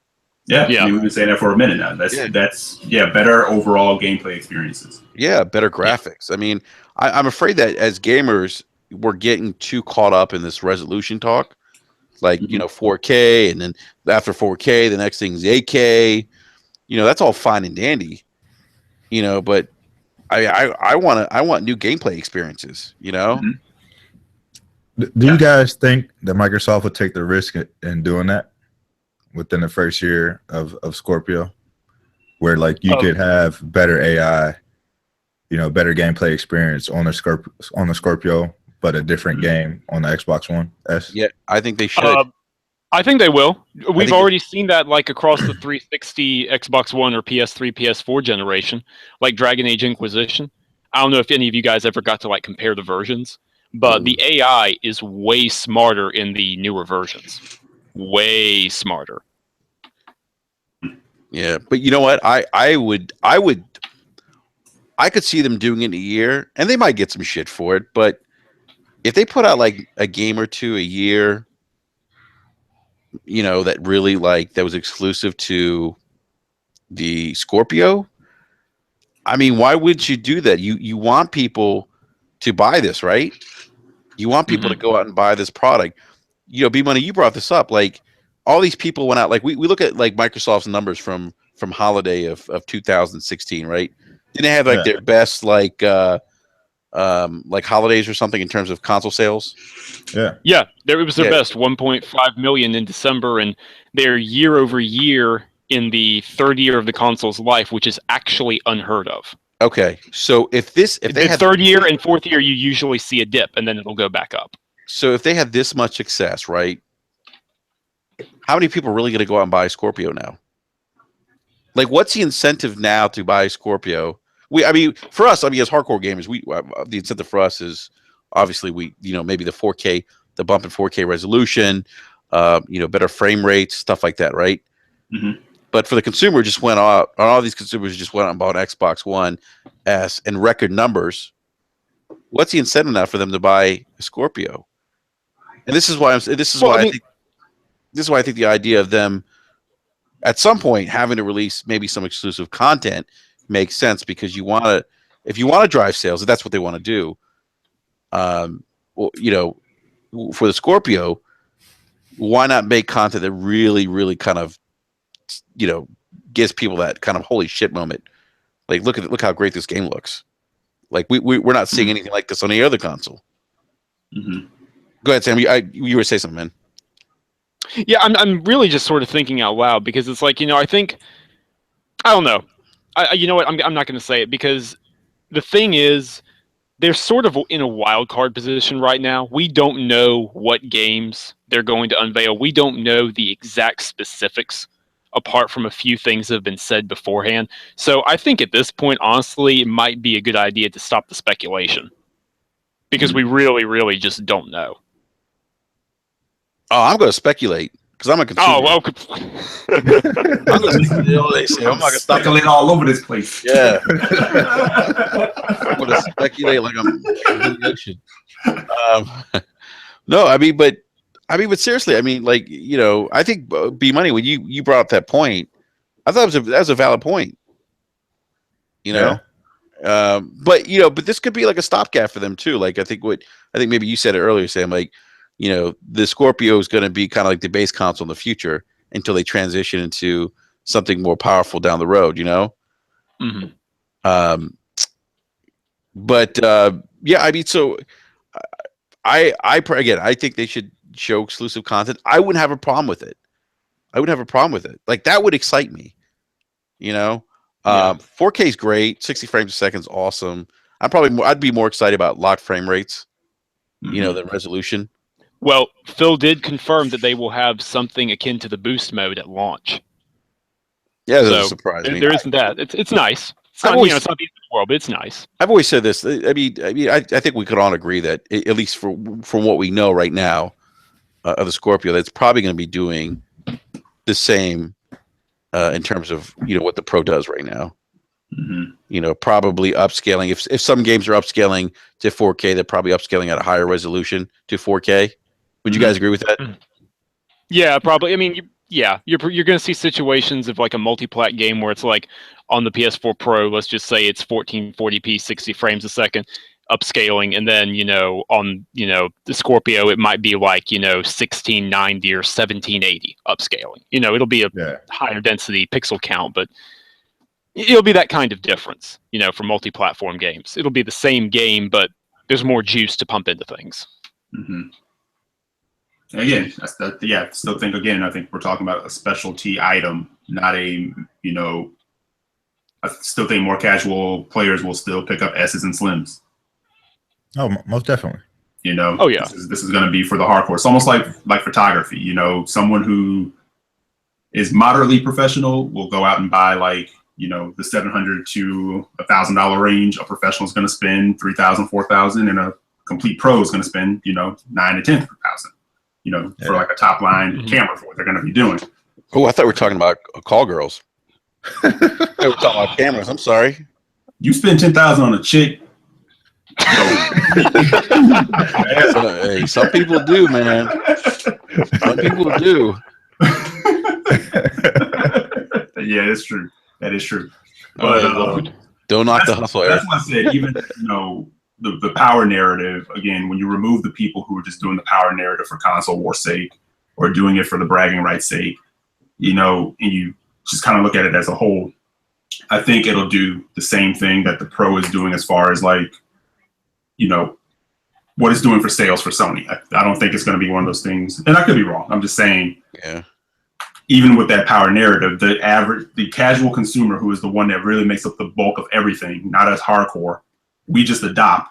Yeah, I mean, we've been saying that for a minute now. That's better overall gameplay experiences. Yeah, better graphics. I mean, I'm afraid that as gamers, we're getting too caught up in this resolution talk. 4K, and then after 4K, the next thing's 8K. That's all fine and dandy. But I want new gameplay experiences. Do you guys think that Microsoft would take the risk in doing that within the first year of Scorpio, where you could have better AI, better gameplay experience on the Scorpio, but a different game on the Xbox One S? Yeah, I think they should. I think they will. We've already seen that across the 360, Xbox One, or PS3, PS4 generation, like Dragon Age Inquisition. I don't know if any of you guys ever got to compare the versions, but the AI is way smarter in the newer versions. Way smarter. Yeah, but you know what? I could see them doing it in a year, and they might get some shit for it. But if they put out a game or two a year, that really that was exclusive to the Scorpio, I mean, why would you do that? You want people to buy this, right? You want people to go out and buy this product. B-Money, you brought this up. All these people went out. We look at Microsoft's numbers from holiday of 2016, right? Didn't they have their best holidays or something in terms of console sales? Yeah, it was their best, 1.5 million in December, and their year over year in the third year of the console's life, which is actually unheard of. Okay, so if they had third year and fourth year, you usually see a dip, and then it'll go back up. So if they had this much success, right? How many people are really going to go out and buy a Scorpio now? What's the incentive now to buy a Scorpio? For us, as hardcore gamers, the incentive for us is obviously maybe the 4K, the bump in 4K resolution, better frame rates, stuff like that, right? But for the consumer, all these consumers just went out and bought an Xbox One S in record numbers. What's the incentive now for them to buy a Scorpio? And this is why I think the idea of them at some point having to release maybe some exclusive content makes sense, because if you want to drive sales, if that's what they want to do, for the Scorpio, why not make content that really, really kind of, gives people that kind of holy shit moment? Look how great this game looks. We're not seeing anything like this on any other console. Go ahead, Sam. You were saying something, man. Yeah, I'm really just sort of thinking out loud, because it's I think, I don't know. You know what? I'm not going to say it, because the thing is, they're sort of in a wild card position right now. We don't know what games they're going to unveil. We don't know the exact specifics, apart from a few things that have been said beforehand. So I think at this point, honestly, it might be a good idea to stop the speculation, because we really, really just don't know. Oh, I'm going to speculate, because I'm a consumer. Oh, well. I'm going to speculate all over this place. Yeah. I'm going to speculate like I'm in the ocean. No, but seriously, I think B-Money, when you brought up that point, I thought that was a valid point. But this could be a stopgap for them too. I think maybe you said it earlier, Sam. The Scorpio is going to be kind of the base console in the future until they transition into something more powerful down the road. So I think they should show exclusive content. I wouldn't have a problem with it. That would excite me. 4K is great. 60 frames a second is awesome. I'd be more excited about locked frame rates, than resolution. Well, Phil did confirm that they will have something akin to the boost mode at launch. Yeah, that's a surprise. There isn't that. It's nice. It's not, it's not the end of the world, but it's nice. I've always said this. I think we could all agree that at least from what we know right now of the Scorpio, that's probably going to be doing the same in terms of what the Pro does right now. Mm-hmm. Probably upscaling. If some games are upscaling to 4K, they're probably upscaling at a higher resolution to 4K. Would you guys agree with that? Yeah, probably. I mean, you're going to see situations of like a multi-plat game where it's like on the PS4 Pro, let's just say it's 1440p, 60 frames a second, upscaling, and then on the Scorpio, it might be like 1690 or 1780 upscaling. It'll be a higher density pixel count, but it'll be that kind of difference. For multi-platform games, it'll be the same game, but there's more juice to pump into things. Mm-hmm. Again, still think I think we're talking about a specialty item, not a, I still think more casual players will still pick up S's and Slims. Oh, most definitely. Oh yeah. This is going to be for the hardcore. It's almost like photography. Someone who is moderately professional will go out and buy the $700 to $1,000 range. A professional is going to spend $3,000, $4,000, and a complete pro is going to spend $9,000 to $10,000. For like a top line camera for what they're going to be doing. Oh, I thought we were talking about call girls. We're talking about cameras. I'm sorry. You spend $10,000 on a chick. Hey, some people do, man. Some people do. Yeah, it's true. That is true. But don't knock the hustle. That's what I said. Even the power narrative, again, when you remove the people who are just doing the power narrative for console war's sake or doing it for the bragging rights sake, and you just kind of look at it as a whole, I think it'll do the same thing that the Pro is doing as far as what it's doing for sales for Sony. I don't think it's going to be one of those things, and I could be wrong. I'm just saying, even with that power narrative, the casual consumer, who is the one that really makes up the bulk of everything, not as hardcore, we just adopt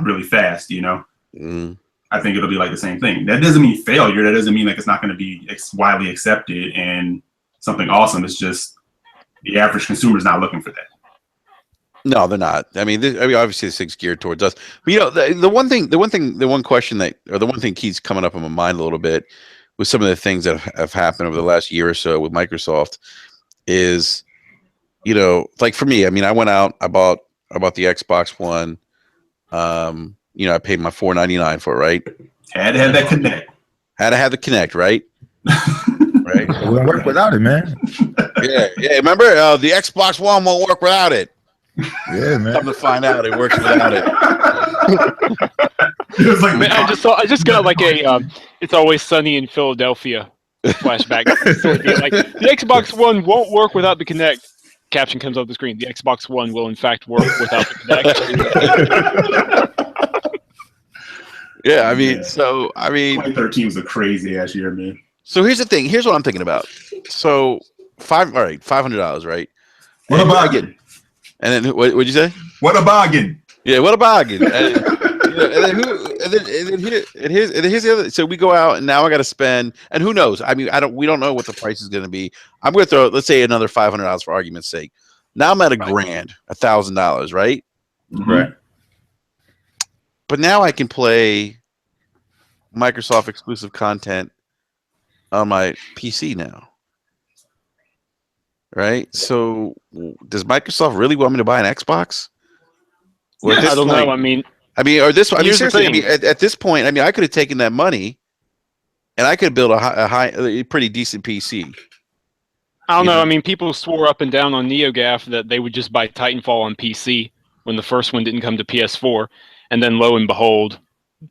really fast, I think it'll be like the same thing. That doesn't mean failure. That doesn't mean it's not going to be widely accepted and something awesome. It's just the average consumer is not looking for that. No, they're not. I mean, obviously this thing's geared towards us. But the one question that keeps coming up in my mind a little bit with some of the things that have happened over the last year or so with Microsoft is, like for me, I mean, I went out, I bought the Xbox One. I paid my $499 for it, right? Had to have that Connect. Had to have the Connect, right? Right. It won't work without it, man. Yeah. Remember, the Xbox One won't work without it. Yeah, man. Come to find out, it works without it. It was like I just got like a It's Always Sunny in Philadelphia flashback. The Xbox One won't work without the Kinect. Caption comes up the screen. The Xbox One will in fact work without the Kinect. Yeah, I mean, 2013 was a crazy ass year, man. So here's the thing. Here's what I'm thinking about. So $500, right? What a bargain! And then what'd you say? What a bargain! Yeah, what a bargain! And here's the other. So we go out, and now I got to spend. And who knows? I mean, we don't know what the price is going to be. I'm going to throw, let's say, another $500 for argument's sake. Now I'm at $1,000, right? Right. But now I can play Microsoft exclusive content on my PC now. Right? So does Microsoft really want me to buy an Xbox? I don't know. At this point, I could have taken that money and I could have built a pretty decent PC. I don't know. I mean, people swore up and down on NeoGAF that they would just buy Titanfall on PC when the first one didn't come to PS4. And then lo and behold,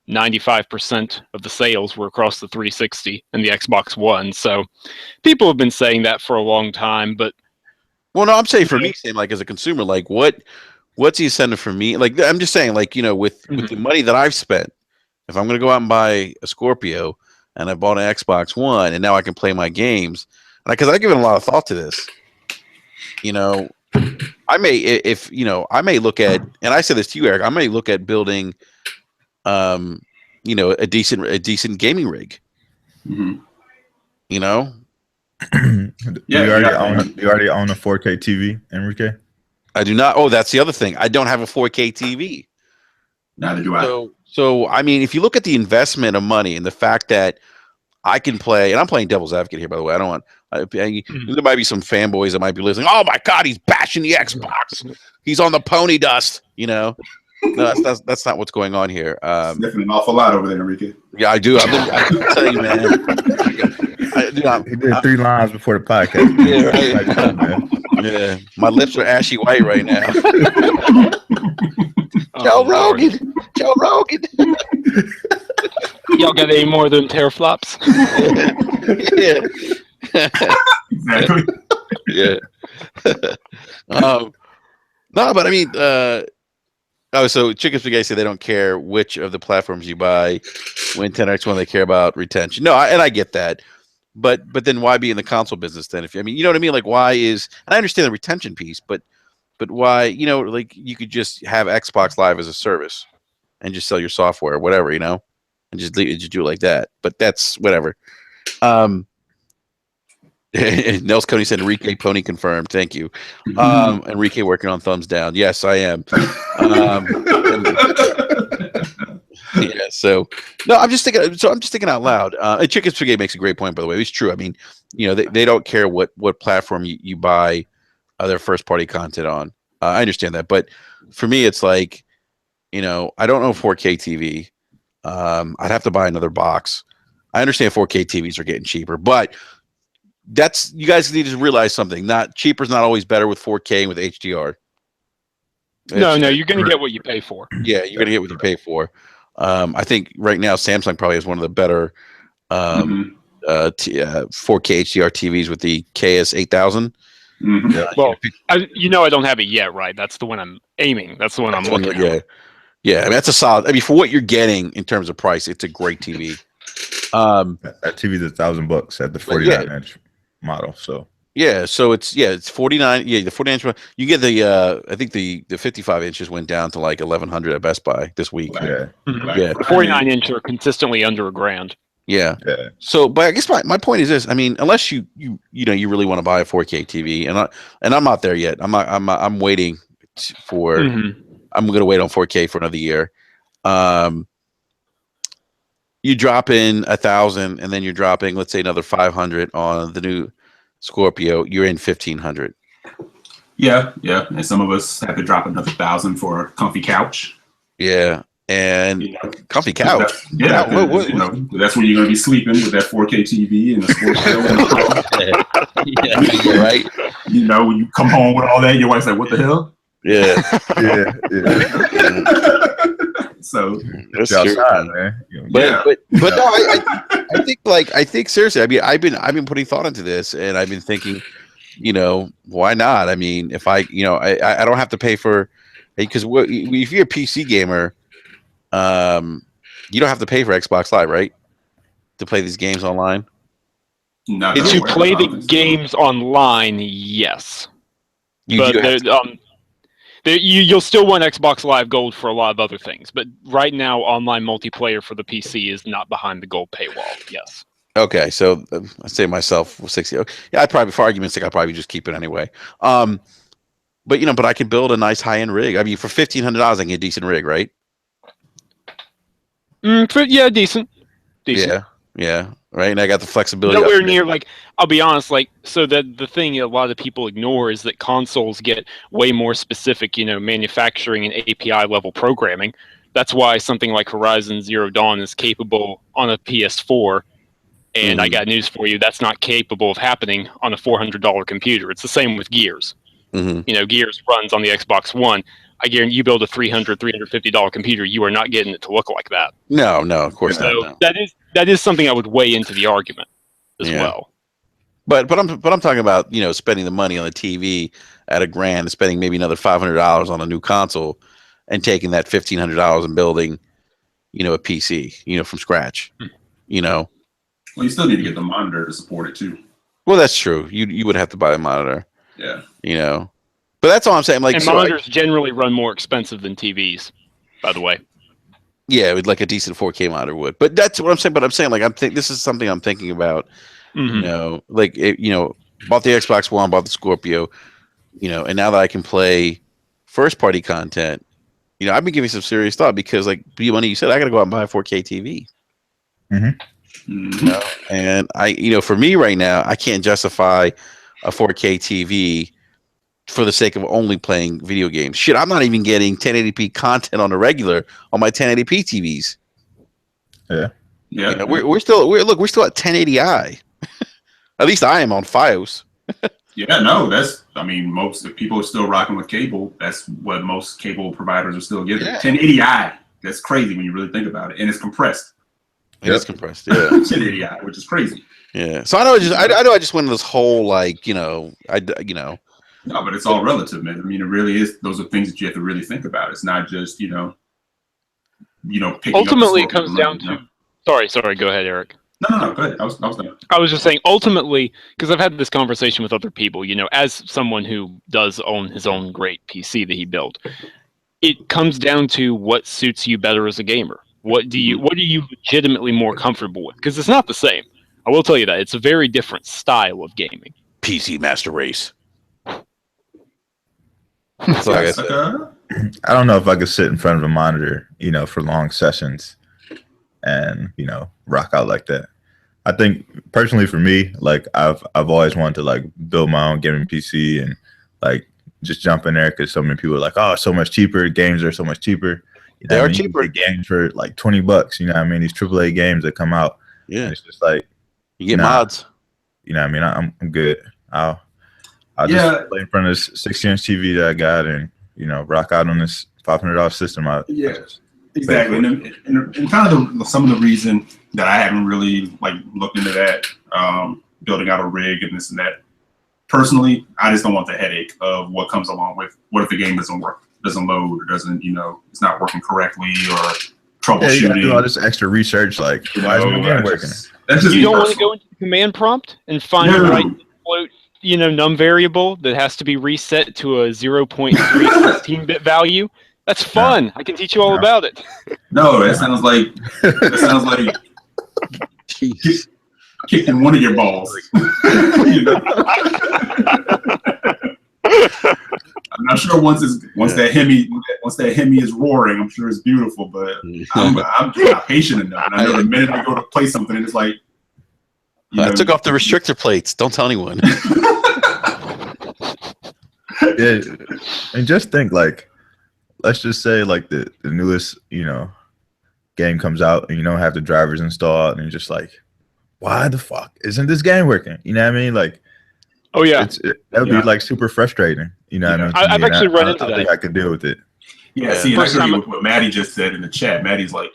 95% of the sales were across the 360 and the Xbox One. So people have been saying that for a long time, but well, no, I'm saying for me, as a consumer, what's the incentive for me? I'm just saying, with the money that I've spent, if I'm going to go out and buy a Scorpio and I bought an Xbox One and now I can play my games, because I've given a lot of thought to this, I may look at, and I said this to you, Eric, I may look at building, a decent gaming rig. Mm-hmm. Do you already own a 4K TV, Enrique? I do not. Oh, that's the other thing. I don't have a 4K TV. Neither do I. So I mean, if you look at the investment of money and the fact that I can play, and I'm playing devil's advocate here, by the way. I don't want. There might be some fanboys that might be listening. Oh my God, he's bashing the Xbox. He's on the pony dust. No, that's not what's going on here. Definitely an awful lot over there, Enrique. Yeah, I do. I do tell you, man. He did 3 lines before the podcast. Yeah, right. Yeah, my lips are ashy white right now. Joe Rogan. Joe Rogan. Y'all got any more of them teraflops? Yeah. Exactly. Yeah. No, but I mean, so Chicken Spaghetti said they don't care which of the platforms you buy. When 10x1, they care about retention. No, and I get that. But then why be in the console business then? If you know what I mean? Like, why is, and I understand the retention piece, but why, like you could just have Xbox Live as a service and just sell your software or whatever, and just do it like that. But that's whatever. Nels Coney said Enrique Pony confirmed. Thank you. Enrique working on thumbs down. Yes, I am. Yeah. So no, I'm just thinking. So I'm just thinking out loud. And Chicken Spaghetti makes a great point, by the way. It's true. I mean, they don't care what platform you buy their first party content on. I understand that, but for me, it's like, I don't know 4K TV. I'd have to buy another box. I understand 4K TVs are getting cheaper, but you guys need to realize something. Not cheaper is not always better with 4K and with HDR. No, you're going to get what you pay for. Yeah, you're going to get what you pay for. I think right now Samsung probably has one of the better 4K HDR TVs with the KS8000. Mm-hmm. Well, I don't have it yet, right? That's the one I'm aiming. That's the one I'm looking at. Yeah. I mean, that's a solid. I mean, for what you're getting in terms of price, it's a great TV. That TV is $1,000 at the 49-inch model. So yeah, so it's 49. Yeah, the 49-inch. You get the I think the 55 inches went down to like 1,100 at Best Buy this week. Yeah, yeah. The 49-inch are consistently under $1,000. Yeah. So, but I guess my point is this. I mean, unless you really want to buy a 4K TV, and I'm not there yet. I'm waiting for. Mm-hmm. I'm going to wait on 4K for another year. You drop in 1,000, and then you're dropping, let's say, another 500 on the new Scorpio. You're in 1,500. Yeah, and some of us have to drop another 1,000 for a comfy couch. Yeah. And comfy couch. That's where you're going to be sleeping with that 4K TV and the Scorpio. Yeah, right. When you come home with all that, your wife's like, "What the hell?" Yeah. So that's outside, man. But no, I think seriously. I mean, I've been putting thought into this, and I've been thinking, why not? I mean, if I don't have to pay for, because if you're a PC gamer. You don't have to pay for Xbox Live, right? To play these games online? No, to play the games online, yes. You'll still want Xbox Live Gold for a lot of other things. But right now, online multiplayer for the PC is not behind the gold paywall, yes. Okay, so I say myself 60. Yeah, for argument's sake, I'd probably just keep it anyway. But I could build a nice high-end rig. I mean, for $1,500, I can get a decent rig, right? Decent. Yeah, right. And I got the flexibility. Nowhere near, I'll be honest, so that the thing a lot of people ignore is that consoles get way more specific, manufacturing and API level programming. That's why something like Horizon Zero Dawn is capable on a PS4. And I got news for you, that's not capable of happening on a $400 computer. It's the same with Gears. Mm-hmm. Gears runs on the Xbox One. I guarantee you build a $350 computer, you are not getting it to look like that. No, of course not. No. That is something I would weigh into the argument as well. But I'm talking about spending the money on the TV at $1,000 and spending maybe another $500 on a new console and taking that $1,500 and building a PC from scratch. Well, you still need to get the monitor to support it too. Well, that's true. You would have to buy a monitor. Yeah. But that's all I'm saying. And monitors generally run more expensive than TVs, by the way. Yeah, with a decent 4K monitor would. But that's what I'm saying. But I'm saying this is something I'm thinking about. Mm-hmm. Bought the Xbox One, bought the Scorpio, and now that I can play first party content, you know, I've been giving some serious thought because, like B-Money, you said, I got to go out and buy a 4K TV. You know? And for me right now, I can't justify a 4K TV for the sake of only playing video games. Shit, I'm not even getting 1080p content on the regular on my 1080p TVs. Yeah. You know, we're still at 1080i. At least I am on FiOS. Yeah, no, most people are still rocking with cable. That's what most cable providers are still giving. 1080i. That's crazy when you really think about it, and it's compressed. It is compressed, yeah. 1080i, which is crazy. Yeah. So I know I just went into this whole No, but it's all relative, man. I mean, it really is. Those are things that you have to really think about. It's not just picking ultimately up it comes down to. Sorry. Go ahead, Eric. No. Go ahead. I was done. I was just saying, ultimately, because I've had this conversation with other people. As someone who does own his own great PC that he built, it comes down to what suits you better as a gamer. What are you legitimately more comfortable with? Because it's not the same. I will tell you that it's a very different style of gaming. PC Master Race. That's all I guess. I don't know if I could sit in front of a monitor, for long sessions and, rock out like that. I think personally for me, like I've always wanted to like build my own gaming PC and like just jump in there because so many people are like, oh, so much cheaper. Games are so much cheaper. They are cheaper. Games for like $20. You know what I mean? These AAA games that come out. Yeah. It's just like you get mods. You know what I mean? I'm good. I'll just play in front of this 60-inch TV that I got and rock out on this $500 system. Exactly. And kind of some of the reason that I haven't really like looked into that, building out a rig and this and that. Personally, I just don't want the headache of what comes along with what if the game doesn't work, doesn't load, or doesn't, it's not working correctly or troubleshooting. You gotta do all this extra research, like why isn't the game working? You don't want to go into the command prompt and find the right float, num variable that has to be reset to a 0.316-bit value. That's fun. I can teach you all about it. No, that sounds like kicking one of your balls. I'm not sure once that Hemi is roaring, I'm sure it's beautiful, but I'm not patient enough. And I know the minute I go to play something, it's like I took off the restrictor plates. Don't tell anyone. Yeah, and just think like, let's just say like the newest game comes out and you don't have the drivers installed and you're just like, why the fuck isn't this game working? You know what I mean? Like, oh yeah, that would be like super frustrating. You know what I mean? I've actually run into that. I think I could deal with it. Yeah, see, and I agree with what Maddie just said in the chat. Maddie's like,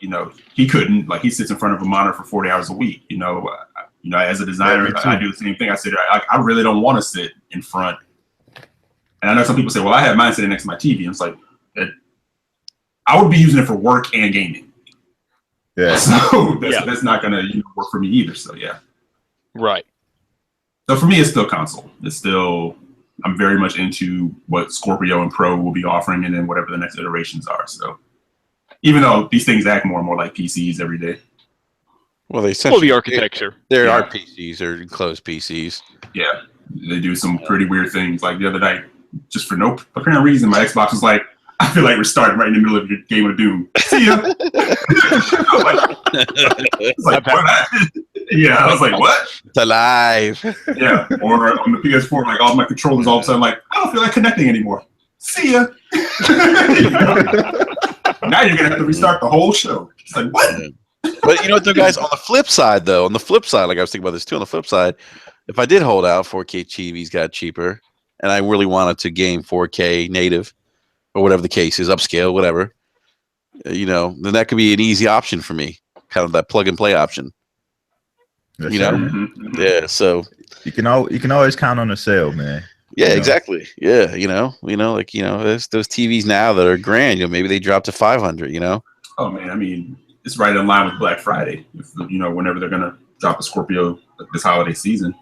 he couldn't, like, he sits in front of a monitor for 40 hours a week. As a designer, I do the same thing. I said, I really don't want to sit in front. And I know some people say, well, I have mine sitting next to my TV. And it's like, I would be using it for work and gaming. Yeah. So that's not going to work for me either. So, yeah. Right. So for me, it's still console. I'm very much into what Scorpio and Pro will be offering and then whatever the next iterations are. So even though these things act more and more like PCs every day. Well, the architecture. There are PCs or enclosed PCs. Yeah. They do some pretty weird things. Like the other night, just for no apparent reason, my Xbox was like, I feel like we're starting right in the middle of your game of Doom. See ya. I was like, what? It's alive. Yeah. Or on the PS4, like all my controllers all of a sudden like, I don't feel like connecting anymore. See ya. Now you're gonna have to restart the whole show. It's like, what? But you know what, though, guys? On the flip side, like I was thinking about this too. On the flip side, if I did hold out, 4K TVs got cheaper, and I really wanted to game 4K native, or whatever the case is, upscale, whatever, then that could be an easy option for me, kind of that plug and play option. That's Yeah. So you can always count on a sale, man. Yeah, exactly. Yeah, like there's those TVs now that are grand. Maybe they drop to 500. Oh man, I mean, it's right in line with Black Friday. Whenever they're gonna drop a Scorpio this holiday season.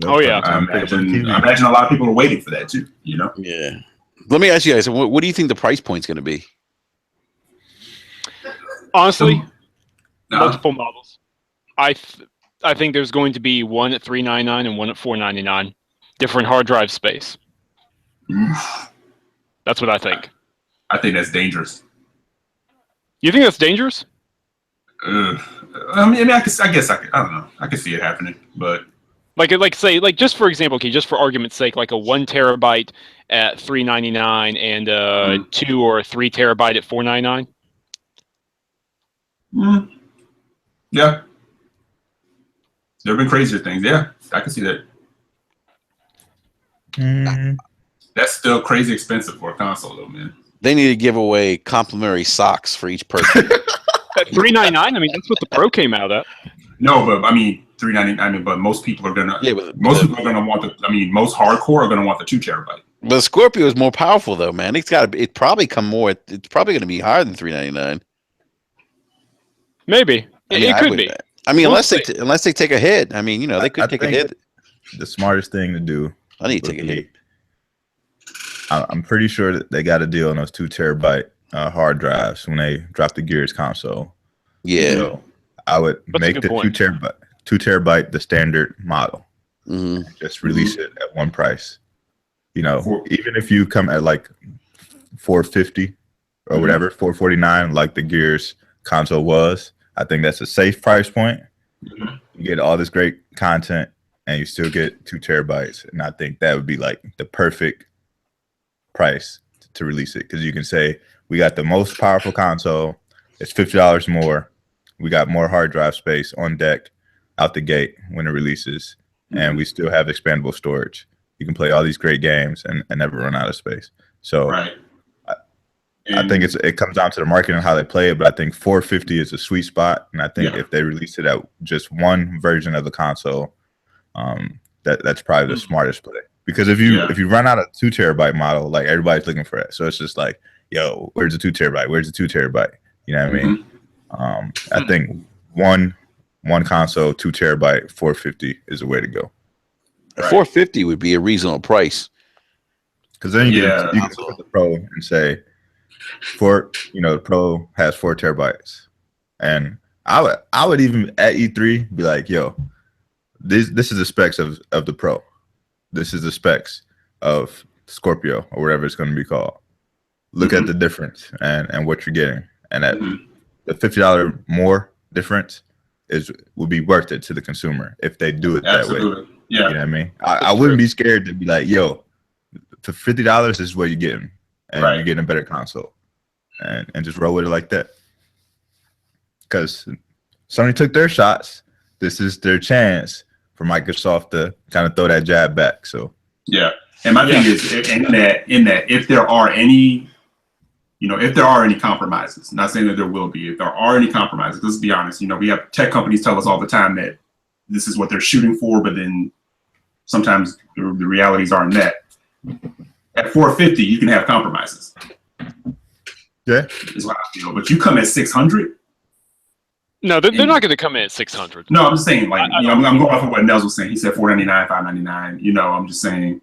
Oh yeah, I imagine a lot of people are waiting for that too. Yeah. Let me ask you guys, what do you think the price point's going to be? Honestly, multiple models. I think there's going to be one at $399 and one at $499. Different hard drive space. That's what I think. I think that's dangerous. You think that's dangerous? I mean, I guess I don't know. I can see it happening, but say just for example, okay, just for argument's sake, like a 1 terabyte at $3.99 and 2 or 3 terabyte at $4.99. Yeah, there have been crazier things. Yeah, I can see that. That's still crazy expensive for a console, though, man. They need to give away complimentary socks for each person. At $3.99, I mean that's what the Pro came out at. No, but I mean $3.99. I mean, but most people are gonna. Yeah, most people are gonna want the. I mean, most hardcore are gonna want the 2 terabyte. But the Scorpio is more powerful, though, man. It's probably come more. It's probably going to be higher than $3.99. Maybe it could be. I mean, unless they take a hit. I mean, you know, they could take a hit. The smartest thing to do. I need to take a hit. I'm pretty sure that they got a deal on those 2 terabyte hard drives when they drop the Gears console. Yeah, so I would make the 2 terabyte the standard model. Just release it at one price. You know, even if you come at like $450 or whatever, $449, like the Gears console was, I think that's a safe price point. You get all this great content, and you still get 2 terabytes, and I think that would be like the perfect price to release it, because you can say we got the most powerful console. It's $50 more. We got more hard drive space on deck out the gate when it releases, and we still have expandable storage. You can play all these great games and never run out of space. So I think it comes down to the market and how they play it, but I think $450 is a sweet spot, and I think if they release it at just one version of the console, that's probably the smartest play. Because if you run out of 2 terabyte model, like everybody's looking for it, so it's just like, yo, where's the 2 terabyte? Where's the 2 terabyte? You know what I mean? I think one console, 2 terabyte, $450 is the way to go. $450 would be a reasonable price. Because then you can look at the Pro and say, the Pro has 4 terabytes, and I would even at E3 be like, yo, this is the specs of the Pro. This is the specs of Scorpio or whatever it's going to be called. Look at the difference and what you're getting, and that the $50 more difference would be worth it to the consumer if they do it that way. Yeah, you know what I mean. I wouldn't be scared to be like, yo, for $50, this is what you're getting, and you're getting a better console, and just roll with it like that. Because Sony took their shots. This is their chance for Microsoft to kind of throw that jab back. So and my thing is in that if there are any compromises, not saying that there will be, if there are any compromises, let's be honest, we have tech companies tell us all the time that this is what they're shooting for, but then sometimes the realities aren't met. At $450, you can have compromises. Yeah, is what I feel. But you come at $600. No, they're not going to come in at $600. No, I'm just saying, like, I'm going off of what Nels was saying. He said $499, $599. I'm just saying,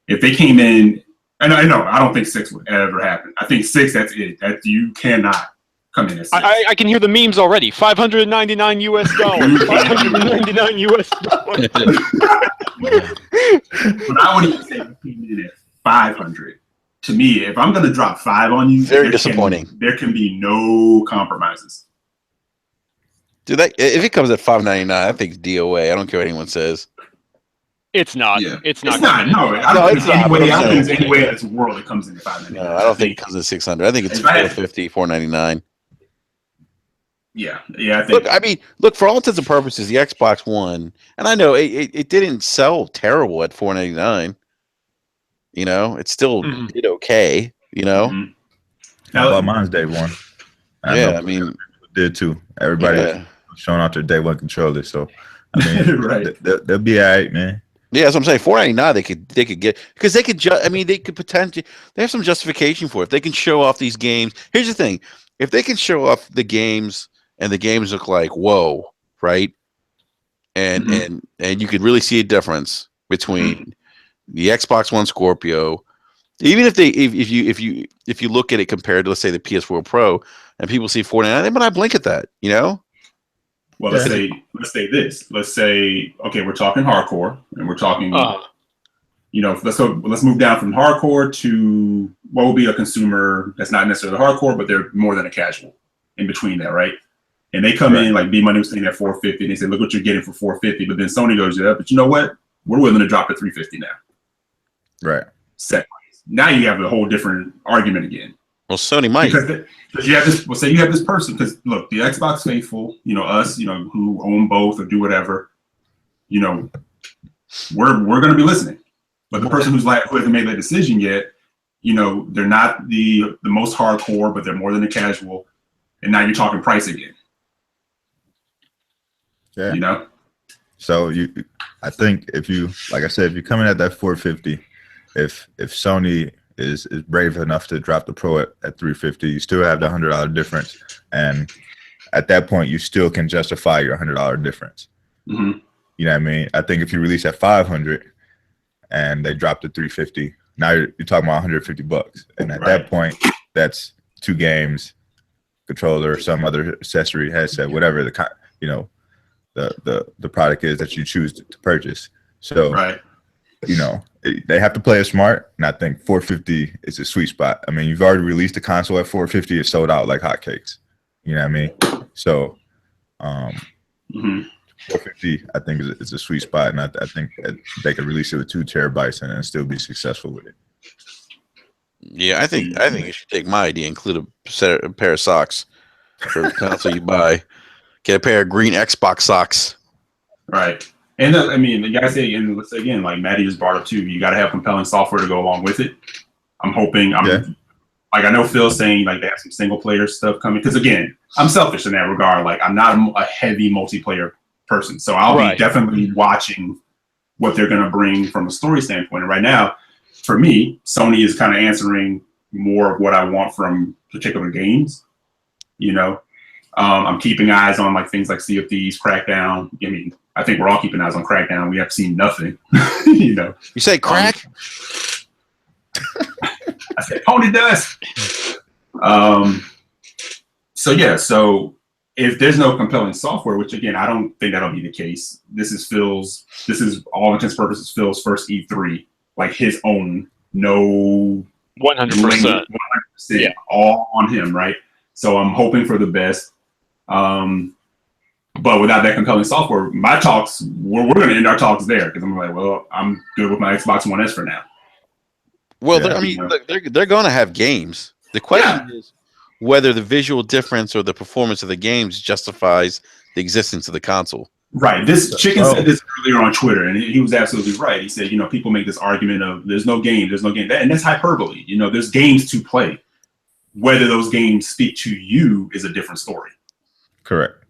if they came in, and I know, I don't think 6 would ever happen. I think 6, that's it. That you cannot come in at 6. I can hear the memes already. $599 US. $599 US. But I would even say if you came in at 500. To me, if I'm going to drop 5 on you, very disappointing. There can be no compromises. Dude, if it comes at $599, I think it's DOA. I don't care what anyone says. It's not. Yeah. It's not. No, I don't think there's any way in this world it comes in at $599. No, I don't think it comes in $600. I think it's $450, $499. Yeah. I think. Look, for all intents and purposes, the Xbox One, and I know it didn't sell terrible at $499. It still did okay. How about mine's day one? I mean, did too. Everybody showing out their day one controller, so I mean, they'll be all right, man. Yeah, that's what I'm saying. $499, they could get, because they could they could potentially, they have some justification for it. If they can show off these games. Here's the thing: if they can show off the games and the games look like whoa, right? And you could really see a difference between the Xbox One Scorpio, even if you look at it compared to, let's say, the PS4 Pro, and people see $499, they might not blink at that, Well, let's say this. Let's say, okay, we're talking hardcore, and we're talking let's move down from hardcore to what will be a consumer that's not necessarily hardcore, but they're more than a casual in between that, right? And they come in like B Money was saying at $450, and they say, look what you're getting for $450. But then Sony goes, yeah, but you know what? We're willing to drop to $350 now. Right. Set price. Now you have a whole different argument again. Well, Sony might. Because you have this. Well, say you have this person. Because look, the Xbox faithful, us, who own both or do whatever, we're going to be listening. But the person who hasn't made that decision yet, they're not the most hardcore, but they're more than a casual. And now you're talking price again. Yeah. So I think if you come in at that 450, if Sony is brave enough to drop the Pro at 350, you still have the $100 difference, and at that point you still can justify your $100 difference. Mm-hmm. You know what I mean? I think if you release at 500 and they drop to 350, now you're talking about $150, and at that point that's 2 games, controller, some other accessory, headset, whatever the product is that you choose to purchase. So they have to play it smart, and I think 450 is a sweet spot. I mean, you've already released the console at 450, it's sold out like hotcakes. You know what I mean? So 450 I think is a sweet spot, and I think that they could release it with 2 terabytes and still be successful with it. Yeah, I think you should take my idea, include a pair of socks for the console you buy. Get a pair of green Xbox socks. Right. And I mean, you gotta say, and let's say again, like Maddie just brought up too, you gotta have compelling software to go along with it. I'm hoping like I know Phil's saying like they have some single player stuff coming. Because again, I'm selfish in that regard. Like I'm not a heavy multiplayer person. So I'll be definitely watching what they're gonna bring from a story standpoint. And right now, for me, Sony is kind of answering more of what I want from particular games. I'm keeping eyes on like things like Sea of Thieves, Crackdown. I mean, I think we're all keeping eyes on Crackdown. We have seen nothing. You say crack? I said pony dust. So if there's no compelling software, which again I don't think that'll be the case. This is all intents and purposes Phil's first E3. Like his own, no 100%, all on him, right? So I'm hoping for the best, but without that compelling software, my talks we're going to end our talks there because I'm like, well, I'm good with my Xbox One S for now. Well, they're going to have games. The question is whether the visual difference or the performance of the games justifies the existence of the console. Right. This chicken said this earlier on Twitter, and he was absolutely right. He said, people make this argument of there's no game, and that's hyperbole. There's games to play. Whether those games speak to you is a different story. Correct.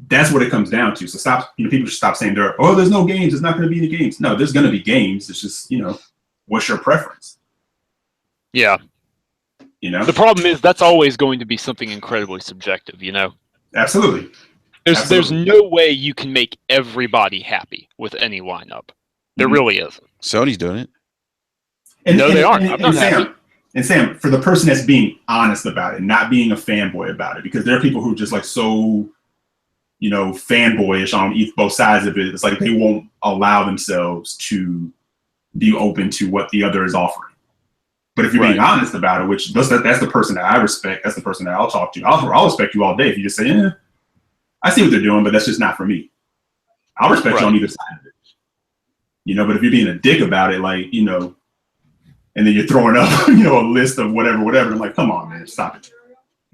That's what it comes down to. So stop. People should stop saying there's no games. There's not going to be any games. No, there's going to be games. It's just what's your preference? Yeah. The problem is that's always going to be something incredibly subjective. Absolutely. There's no way you can make everybody happy with any lineup. There really isn't. Sony's doing it. They aren't. I'm not happy. Sam, for the person that's being honest about it, not being a fanboy about it, because there are people who are just like so, fanboyish on both sides of it. It's like they won't allow themselves to be open to what the other is offering. But if you're being honest about it, which that's the person that I respect, that's the person that I'll talk to. I'll respect you all day if you just say, I see what they're doing, but that's just not for me. I'll respect you on either side of it. But if you're being a dick about it, like, and then you're throwing up, a list of whatever, I'm like, come on, man, stop it.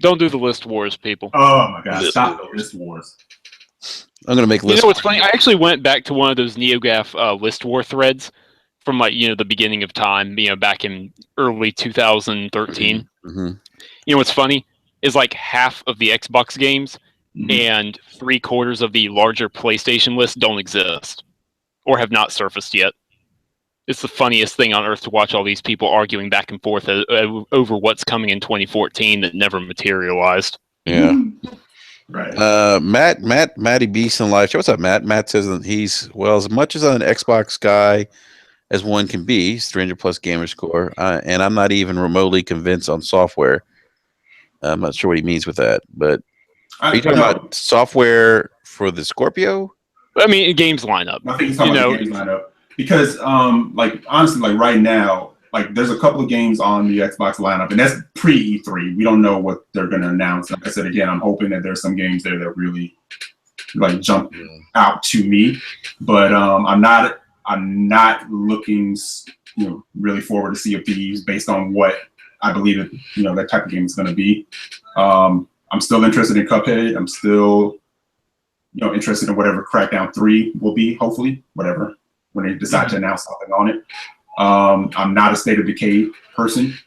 Don't do the list wars, people. Oh my God, stop the list wars. I'm going to make list what's funny? I actually went back to one of those NeoGAF list war threads from the beginning of time, back in early 2013. Mm-hmm. What's funny is like half of the Xbox games and 3/4 of the larger PlayStation list don't exist or have not surfaced yet. It's the funniest thing on earth to watch all these people arguing back and forth over what's coming in 2014 that never materialized. Yeah. Right. Matty Beast in live. What's up, Matt? Matt says that he's as much as an Xbox guy as one can be. He's 300+ gamer score, and I'm not even remotely convinced on software. I'm not sure what he means with that, but are you talking about software for the Scorpio? I mean, games lineup. I think he's talking about the games lineup. because like honestly, like right now, like there's a couple of games on the Xbox lineup, and that's pre E3. We don't know what they're going to announce. Like I said again, I'm hoping that there's some games there that really like jump out to me, but I'm not looking, really forward to Sea of Thieves based on what I believe that that type of game is going to be. I'm still interested in Cuphead. I'm still interested in whatever Crackdown 3 will be. Hopefully, whatever when they decide to announce something on it. I'm not a State of Decay person.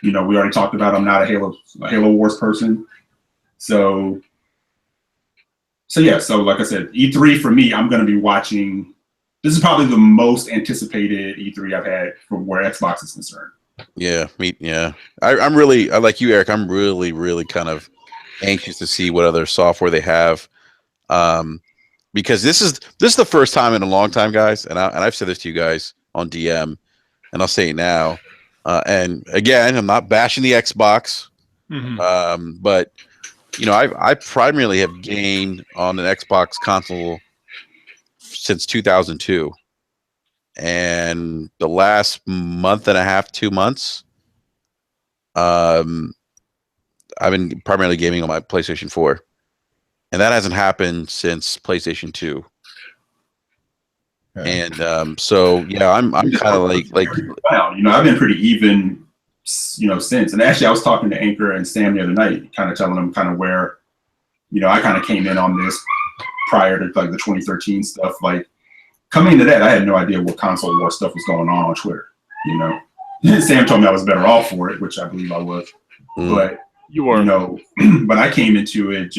We already talked about I'm not a Halo Wars person. So yeah, so like I said, E3 for me, I'm going to be watching. This is probably the most anticipated E3 I've had from where Xbox is concerned. Yeah, I like you, Eric. I'm really, really kind of anxious to see what other software they have, because this is the first time in a long time, guys, and I've said this to you guys on DM, and I'll say it now. And again, I'm not bashing the Xbox, but I primarily have gamed on an Xbox console since 2002, and the last month and a half, 2 months, I've been primarily gaming on my PlayStation 4, and that hasn't happened since PlayStation 2. And so yeah, I'm kind of like I've been pretty even since. And actually I was talking to Anchor and Sam the other night, kind of telling them kind of where I kind of came in on this prior to like the 2013 stuff. Like coming into that, I had no idea what console war stuff was going on Twitter. Sam told me I was better off for it, which I believe I was. But you were, but I came into it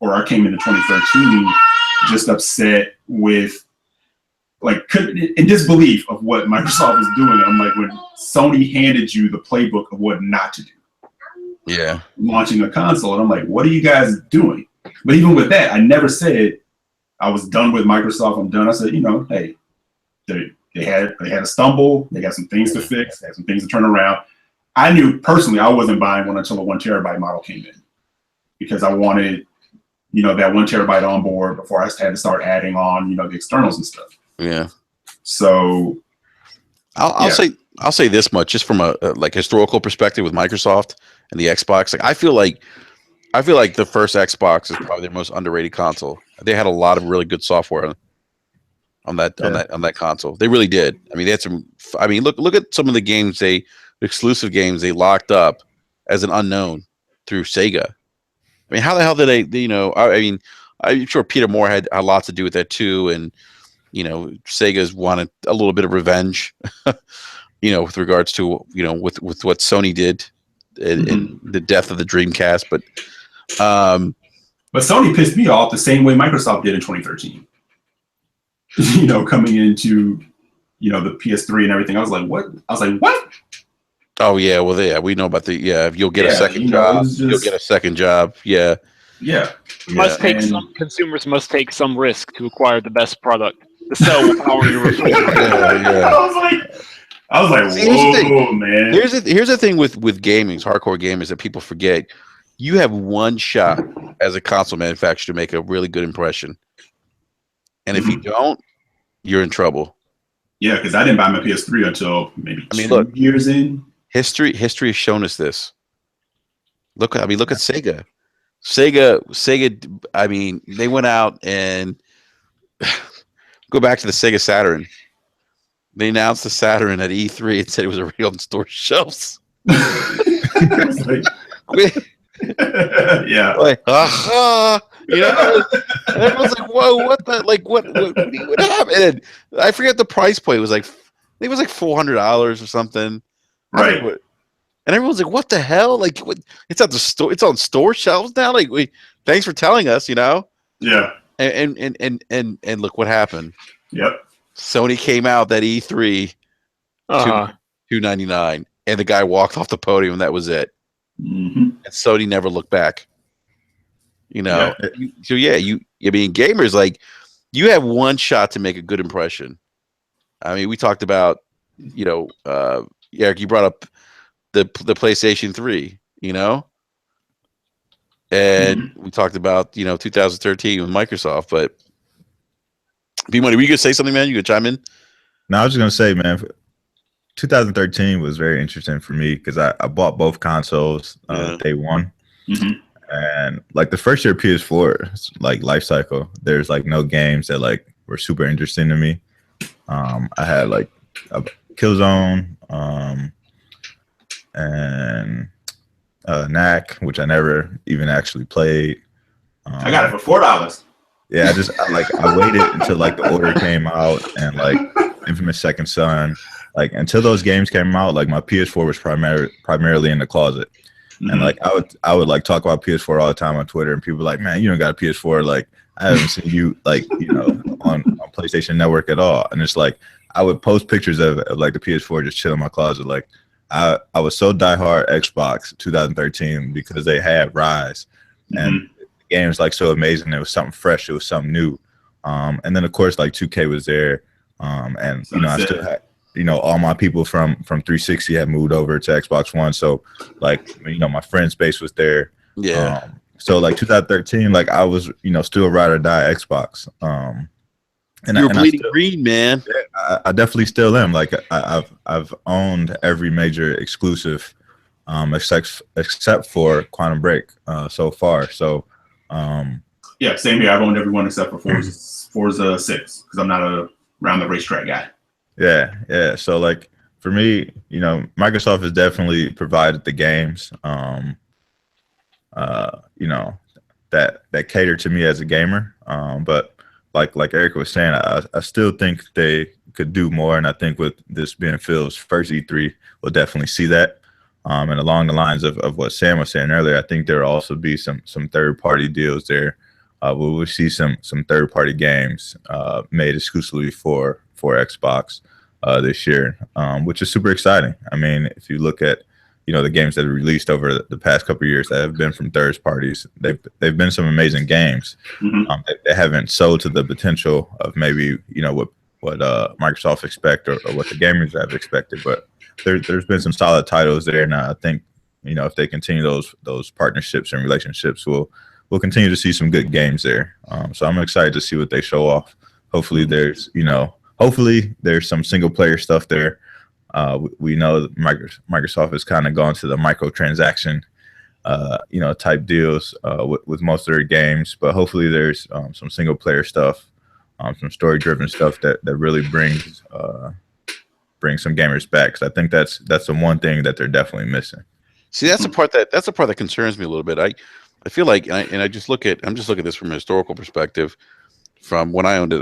I came into 2013 just upset with like in disbelief of what Microsoft was doing. I'm like, when Sony handed you the playbook of what not to do, launching a console, and I'm like, what are you guys doing? But even with that, I never said I was done with Microsoft. I'm done. I said, hey, they had a stumble. They got some things to fix. They had some things to turn around. I knew personally I wasn't buying one until a 1 terabyte model came in, because I wanted that 1 terabyte on board before I had to start adding on the externals and stuff. Yeah. So I'll say this much, just from a like historical perspective with Microsoft and the Xbox. Like I feel like the first Xbox is probably their most underrated console. They had a lot of really good software on that console. They really did. I mean, they had some. I mean, look at some of the games exclusive games they locked up as an unknown through Sega. I mean, how the hell did they? I mean, I'm sure Peter Moore had a lot to do with that too, and Sega's wanted a little bit of revenge, with regards to with what Sony did in the death of the Dreamcast. But Sony pissed me off the same way Microsoft did in 2013. Coming into the PS3 and everything, I was like, what? Oh yeah, well, we know about you'll get a second job. You'll get a second job. Yeah. Consumers must take some risk to acquire the best product. The cell will power your refrigerator. I was like, whoa, man. Here's the thing with gaming, hardcore gamers, that people forget. You have one shot as a console manufacturer to make a really good impression, and if you don't, you're in trouble. Yeah, because I didn't buy my PS3 until maybe 2 years in. History has shown us this. Look at Sega. Sega. I mean, they went out and go back to the Sega Saturn. They announced the Saturn at E3 and said it was already on store shelves. Yeah. Like, and everyone's like, whoa, what the, like, what happened? And I forget the price point. It was like, I think it was like $400 or something. Right. And everyone's like, what the hell? Like, what? It's at the store. It's on store shelves now. Like, thanks for telling us, Yeah. And look what happened. Yep. Sony came out that E3, $299, and the guy walked off the podium, and that was it. And Sony never looked back. So I mean, gamers, like, you have one shot to make a good impression. I mean, we talked about, Eric, you brought up the PlayStation 3, and we talked about 2013 with Microsoft. But B-Money, were you gonna say something, man? You gonna chime in? Now I was just gonna say, man, 2013 was very interesting for me because I bought both consoles day one. Mm-hmm. And like the first year PS4 like life cycle, there's like no games that like were super interesting to me. I had like a Killzone and Knack, which I never even actually played. I got it for $4. Yeah, I waited until like the order came out and like Infamous Second Son, like until those games came out, like my PS4 was primarily in the closet. Mm-hmm. And like I would like talk about PS4 all the time on Twitter, and people were like, man, you don't got a PS4. Like I haven't seen you like, you know, on PlayStation Network at all. And it's like I would post pictures of like the PS4 just chilling in my closet. Like I was so diehard Xbox 2013 because they had Rise, and the game was like so amazing. It was something fresh. It was something new. And then of course like 2K was there. And you know, I still had, you know, all my people from 360 had moved over to Xbox One. So like, you know, my friend space was there. Yeah. So like 2013, like I was, you know, still ride or die Xbox. And you're bleeding green, man. Yeah, I definitely still am. Like I've owned every major exclusive, except for Quantum Break so far. So yeah, same here. I've owned everyone except for Forza 6 because I'm not a round the racetrack guy. Yeah. So like for me, you know, Microsoft has definitely provided the games, you know, that cater to me as a gamer. But like Eric was saying, I still think they could do more, and I think with this being Phil's first E3, we'll definitely see that. And along the lines of what Sam was saying earlier, I think there will also be some third party deals there. We will see some third party games made exclusively for Xbox this year, which is super exciting. I mean, if you look at, you know, the games that are released over the past couple of years that have been from third parties, they've been some amazing games. They haven't sold to the potential of maybe, you know, what Microsoft expect or what the gamers have expected, but there's been some solid titles there, and I think, you know, if they continue those partnerships and relationships, we'll continue to see some good games there. So I'm excited to see what they show off. Hopefully there's some single player stuff there. We know that Microsoft has kind of gone to the microtransaction, you know, type deals with most of their games, but hopefully there's some single player stuff, some story driven stuff that really brings some gamers back. Because I think that's the one thing that they're definitely missing. See, that's the part that concerns me a little bit. I feel like, I'm just looking at this from a historical perspective, from when I owned it,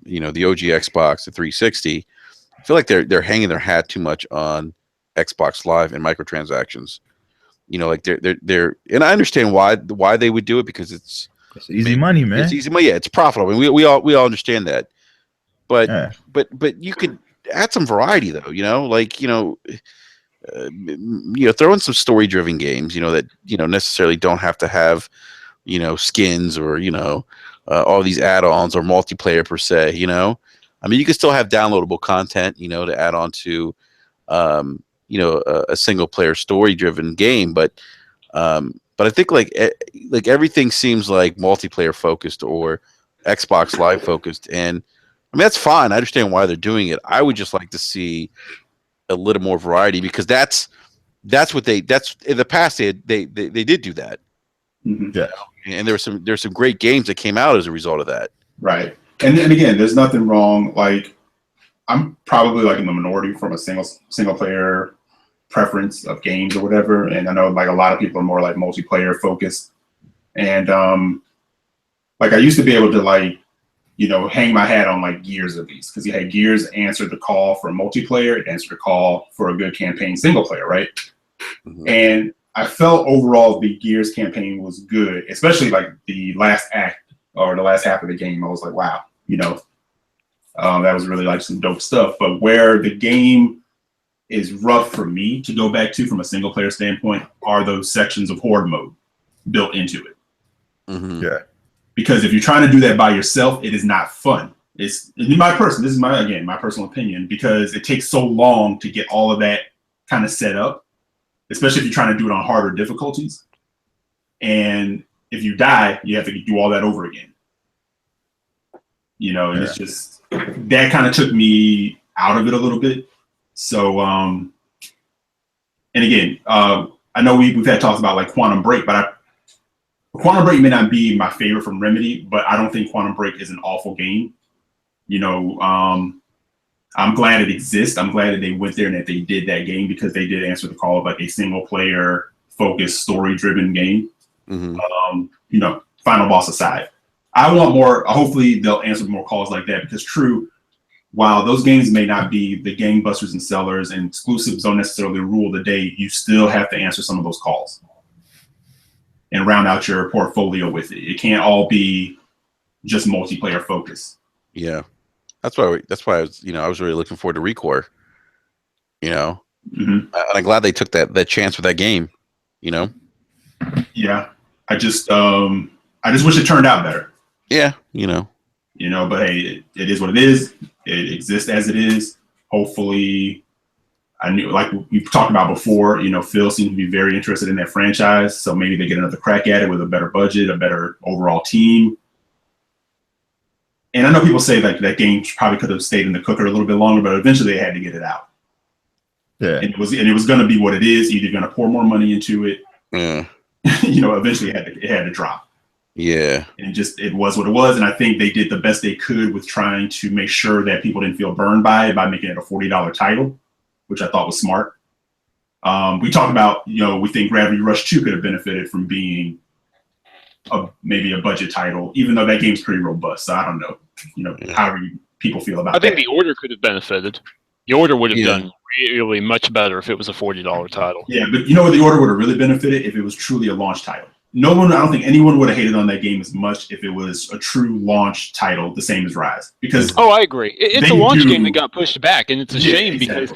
you know, the OG Xbox, the 360. I feel like they're hanging their hat too much on Xbox Live and microtransactions. You know, like they're and I understand why they would do it, because it's easy money, man. It's easy money. Yeah, it's profitable. I mean, we all understand that. But but you could add some variety though. You know, like throw in some story driven games. You know, that necessarily don't have to have skins or all these add-ons or multiplayer per se. You know. I mean, you can still have downloadable content, to add on to, a single player story driven game. But I think like everything seems like multiplayer focused or Xbox Live focused. And I mean, that's fine. I understand why they're doing it. I would just like to see a little more variety, because that's what that's in the past they did do that. Mm-hmm. Yeah. And there's some great games that came out as a result of that. Right. And again, there's nothing wrong. Like, I'm probably like in the minority from a single player preference of games or whatever. And I know like a lot of people are more like multiplayer focused. And like I used to be able to like, hang my hat on like Gears at least, because you had Gears answer the call for multiplayer, it answered the call for a good campaign single player, right? Mm-hmm. And I felt overall the Gears campaign was good, especially like the last act or the last half of the game. I was like, wow, that was really like some dope stuff. But where the game is rough for me to go back to from a single player standpoint are those sections of horde mode built into it. Mm-hmm. Yeah. Because if you're trying to do that by yourself, it is not fun. This is my personal opinion, because it takes so long to get all of that kind of set up, especially if you're trying to do it on harder difficulties. And if you die, you have to do all that over again. And it's just, that kind of took me out of it a little bit. So, and again, I know we've had talks about like Quantum Break, but Quantum Break may not be my favorite from Remedy, but I don't think Quantum Break is an awful game. You know, I'm glad it exists. I'm glad that they went there and that they did that game, because they did answer the call of like a single player focused, story driven game. You know, final boss aside, I want more. Hopefully they'll answer more calls like that, because true, while those games may not be the gangbusters and sellers and exclusives don't necessarily rule the day, you still have to answer some of those calls and round out your portfolio with it. It can't all be just multiplayer focus. Yeah. That's why I was, you know, I was really looking forward to Recore, you know, and I'm glad they took that chance with that game, you know? Yeah. I just wish it turned out better. Yeah. You know, but hey, it is what it is. It exists as it is. Hopefully, I knew, like we've talked about before, you know, Phil seems to be very interested in that franchise. So maybe they get another crack at it with a better budget, a better overall team. And I know people say that game probably could have stayed in the cooker a little bit longer, but eventually they had to get it out. Yeah. And it was going to be what it is. Either going to pour more money into it. Yeah. You know, eventually it had to drop. Yeah. And it was what it was. And I think they did the best they could with trying to make sure that people didn't feel burned by it by making it a $40 title, which I thought was smart. We talked about, you know, we think Gravity Rush 2 could have benefited from being maybe a budget title, even though that game's pretty robust. So I don't know, you know, how people feel about that. I think The Order could have benefited. The Order would have done really much better if it was a $40 title. Yeah, but you know what, The Order would have really benefited if it was truly a launch title. I don't think anyone would have hated on that game as much if it was a true launch title, the same as Rise. Because I agree. It's a launch game that got pushed back, and it's a shame because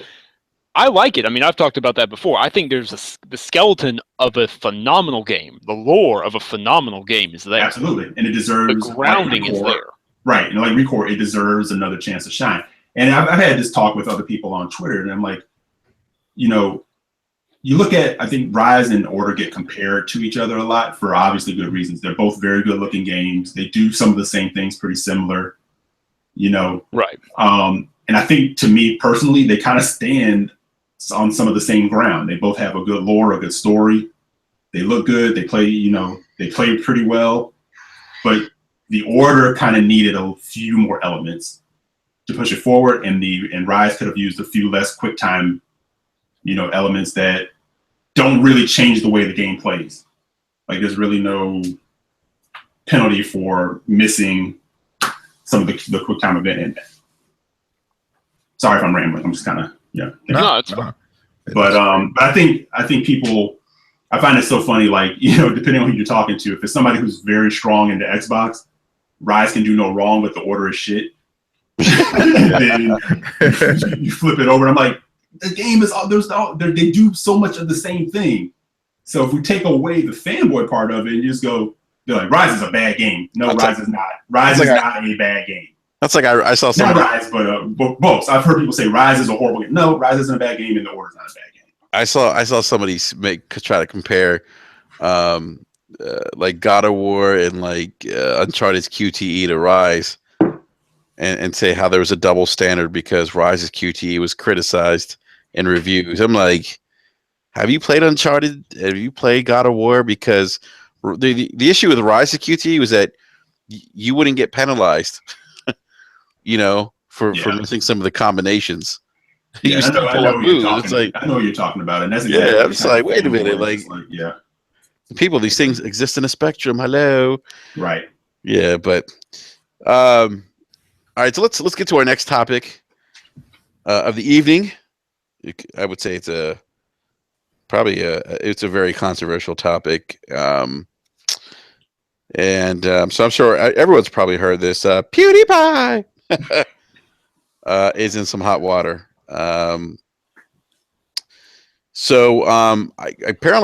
I like it. I mean, I've talked about that before. I think there's the skeleton of a phenomenal game. The lore of a phenomenal game is there. Absolutely, and it deserves the grounding is there. Right, and like Recore, it deserves another chance to shine. And I've had this talk with other people on Twitter, and I'm like, you know, you look at, I think Rise and Order get compared to each other a lot for obviously good reasons. They're both very good looking games. They do some of the same things pretty similar, you know. Right. And I think, to me personally, they kind of stand on some of the same ground. They both have a good lore, a good story. They look good. They play, you know, they play pretty well. But the Order kind of needed a few more elements to push it forward, and Rise could have used a few less quick time, you know, elements that don't really change the way the game plays. Like there's really no penalty for missing some of the quick time event in that. Sorry if I'm rambling. I'm just kind of No, it's fine. But I think people, I find it so funny. Like, you know, depending on who you're talking to, if it's somebody who's very strong into Xbox, Rise can do no wrong, but The Order is shit. And then you flip it over, and I'm like, the game is they do so much of the same thing. So if we take away the fanboy part of it, and you just go, they're like, Rise is a bad game. No, Rise is not. Rise is not a bad game. That's like I saw some. Not Rise, but both. I've heard people say Rise is a horrible game. No, Rise isn't a bad game, and The Order is not a bad game. I saw somebody try to compare, like God of War and like Uncharted's QTE to Rise, and say how there was a double standard because Rise's QTE was criticized in reviews. I'm like, have you played Uncharted? Have you played God of War? Because the issue with Rise's QTE was that you wouldn't get penalized, you know, for missing some of the combinations. Yeah, I know what you're talking about, and that's exactly I'm just like, wait a minute, like people, these things exist in a spectrum. Hello, right? Yeah, but all right, so let's get to our next topic of the evening. I would say it's a very controversial topic, and so I'm sure everyone's probably heard this. PewDiePie is in some hot water. Apparently,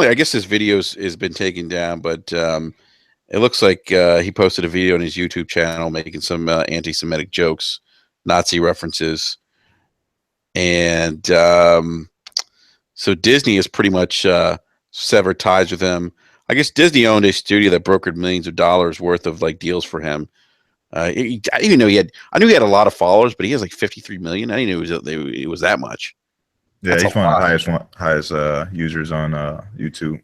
I guess this video has been taken down, but it looks like he posted a video on his YouTube channel making some anti-Semitic jokes, Nazi references, and so Disney has pretty much severed ties with him. I guess Disney owned a studio that brokered millions of dollars worth of like deals for him, I didn't know he had. I knew he had a lot of followers, but he has like 53 million. I didn't know it was that much. Yeah, That's he's one of the highest users on YouTube.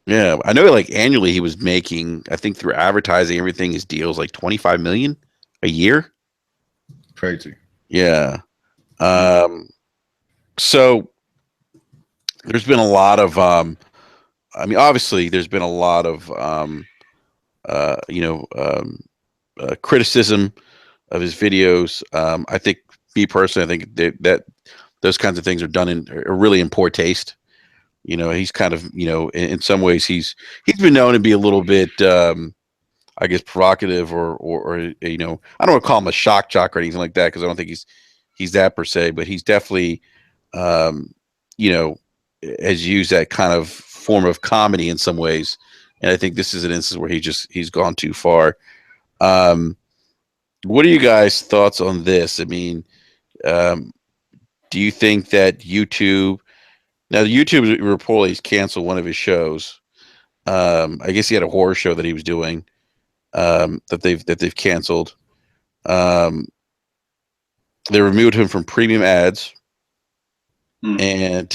Yeah, I know. Like annually, he was making. I think through advertising, everything, his deals like 25 million a year. Crazy. Yeah. So there's been a lot of. I mean, obviously, there's been a lot of. Criticism of his videos. I think, me personally, I think that those kinds of things are really in poor taste. He's kind of, in some ways he's been known to be a little bit, I guess, provocative or I don't want to call him a shock jock or anything like that, because I don't think he's that per se, but he's definitely, has used that kind of form of comedy in some ways. And I think this is an instance where he's gone too far. What are you guys' thoughts on this? I mean, do you think that YouTube reportedly canceled one of his shows? I guess he had a horror show that he was doing, that they've canceled. They removed him from premium ads. And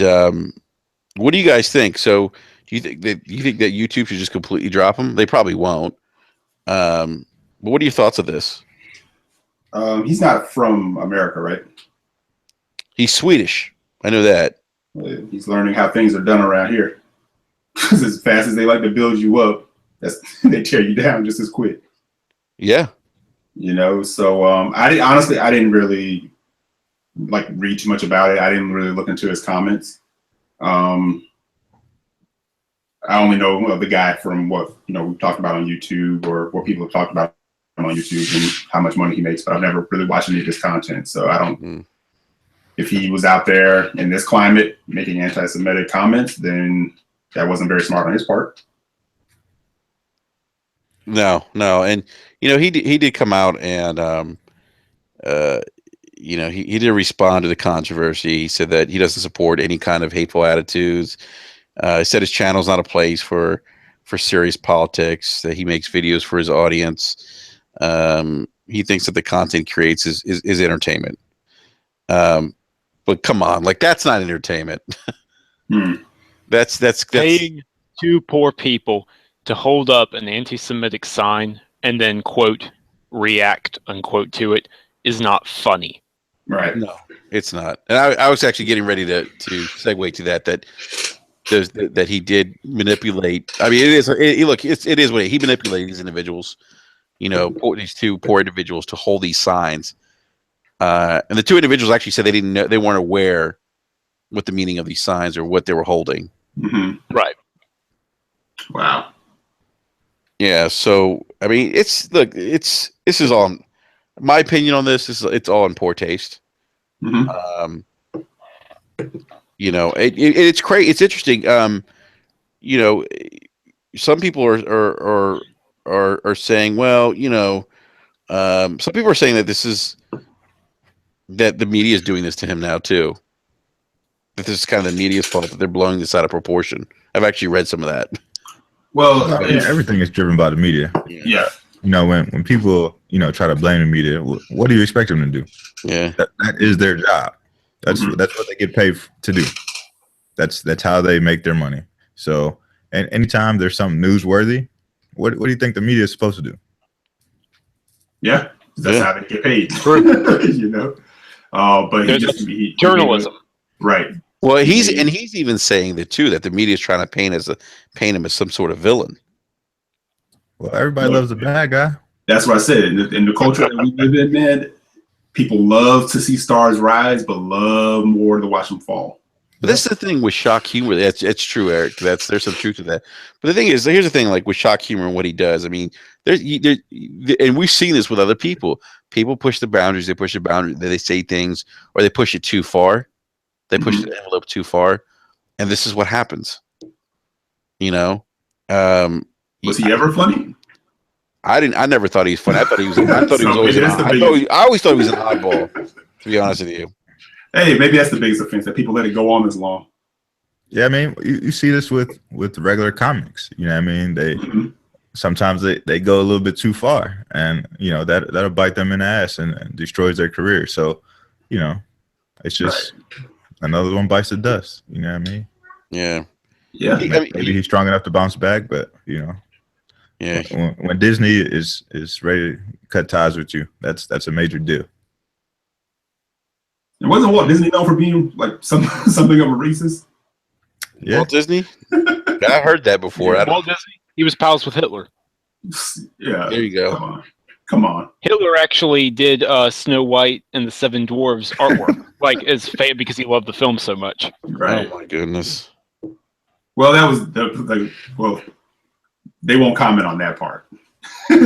what do you guys think? So, do you think that YouTube should just completely drop him? They probably won't. But what are your thoughts of this? He's not from America, right? He's Swedish. I know that. He's learning how things are done around here. Because as fast as they like to build you up, they tear you down just as quick. Yeah. So I didn't really read too much about it. I didn't really look into his comments. I only know the guy from what we've talked about on YouTube, or what people have talked about on YouTube, and how much money he makes, but I've never really watched any of his content. So I don't, if he was out there in this climate making anti-Semitic comments, then that wasn't very smart on his part. No. And, he did come out and, he did respond to the controversy. He said that he doesn't support any kind of hateful attitudes. He said his channel's not a place for serious politics, that he makes videos for his audience. He thinks that the content he creates is entertainment. But come on, that's not entertainment. That's paying two poor people to hold up an anti-Semitic sign and then quote react unquote to it is not funny. Right. No, it's not. And I was actually getting ready to segue to that he did manipulate. I mean, it is what he manipulated these individuals, these two poor individuals to hold these signs. And the two individuals actually said they weren't aware what the meaning of these signs or what they were holding. Mm-hmm. Right. Wow. Yeah. So, I mean, this is all, my opinion on this is it's all in poor taste. Mm-hmm. It's crazy. It's interesting. Some people are saying, well, some people are saying that the media is doing this to him now too. That this is kind of the media's fault, that they're blowing this out of proportion. I've actually read some of that. Well, everything is driven by the media. Yeah. When people try to blame the media, what do you expect them to do? Yeah, that is their job. That's what they get paid to do. That's how they make their money. So, and anytime there's something newsworthy, what do you think the media is supposed to do? Yeah, that's how they get paid. But he journalism, right? Well, he's even saying that too, that the media is trying to paint him as some sort of villain. Well, everybody loves a bad guy. That's what I said. In the culture that we live in, man, people love to see stars rise, but love more to watch them fall. But that's the thing with shock humor. It's true, Eric. There's some truth to that. But the thing is, here's the thing: with shock humor and what he does. I mean, and we've seen this with other people. People push the boundaries. They push the boundary. They say things, or they push it too far. They push the envelope too far, and this is what happens. Was he ever funny? I never thought he was funny. I thought he was always I always thought he was an oddball, to be honest with you. Hey, maybe that's the biggest offense, that people let it go on this long. Yeah, I mean, you see this with regular comics. You know what I mean? sometimes they go a little bit too far, and that'll bite them in the ass and destroys their career. So, it's just another one bites the dust. You know what I mean? Yeah. Yeah. Maybe he's strong enough to bounce back, but yeah. When Disney is ready to cut ties with you, that's a major deal. And wasn't Walt Disney known for being like something of a racist? Yeah. Walt Disney? I heard that before. Yeah, Walt Disney. He was pals with Hitler. Yeah. There you go. Come on. Hitler actually did Snow White and the Seven Dwarves artwork, like as fame because he loved the film so much. Right. Oh my goodness. Well, that was well. They won't comment on that part. But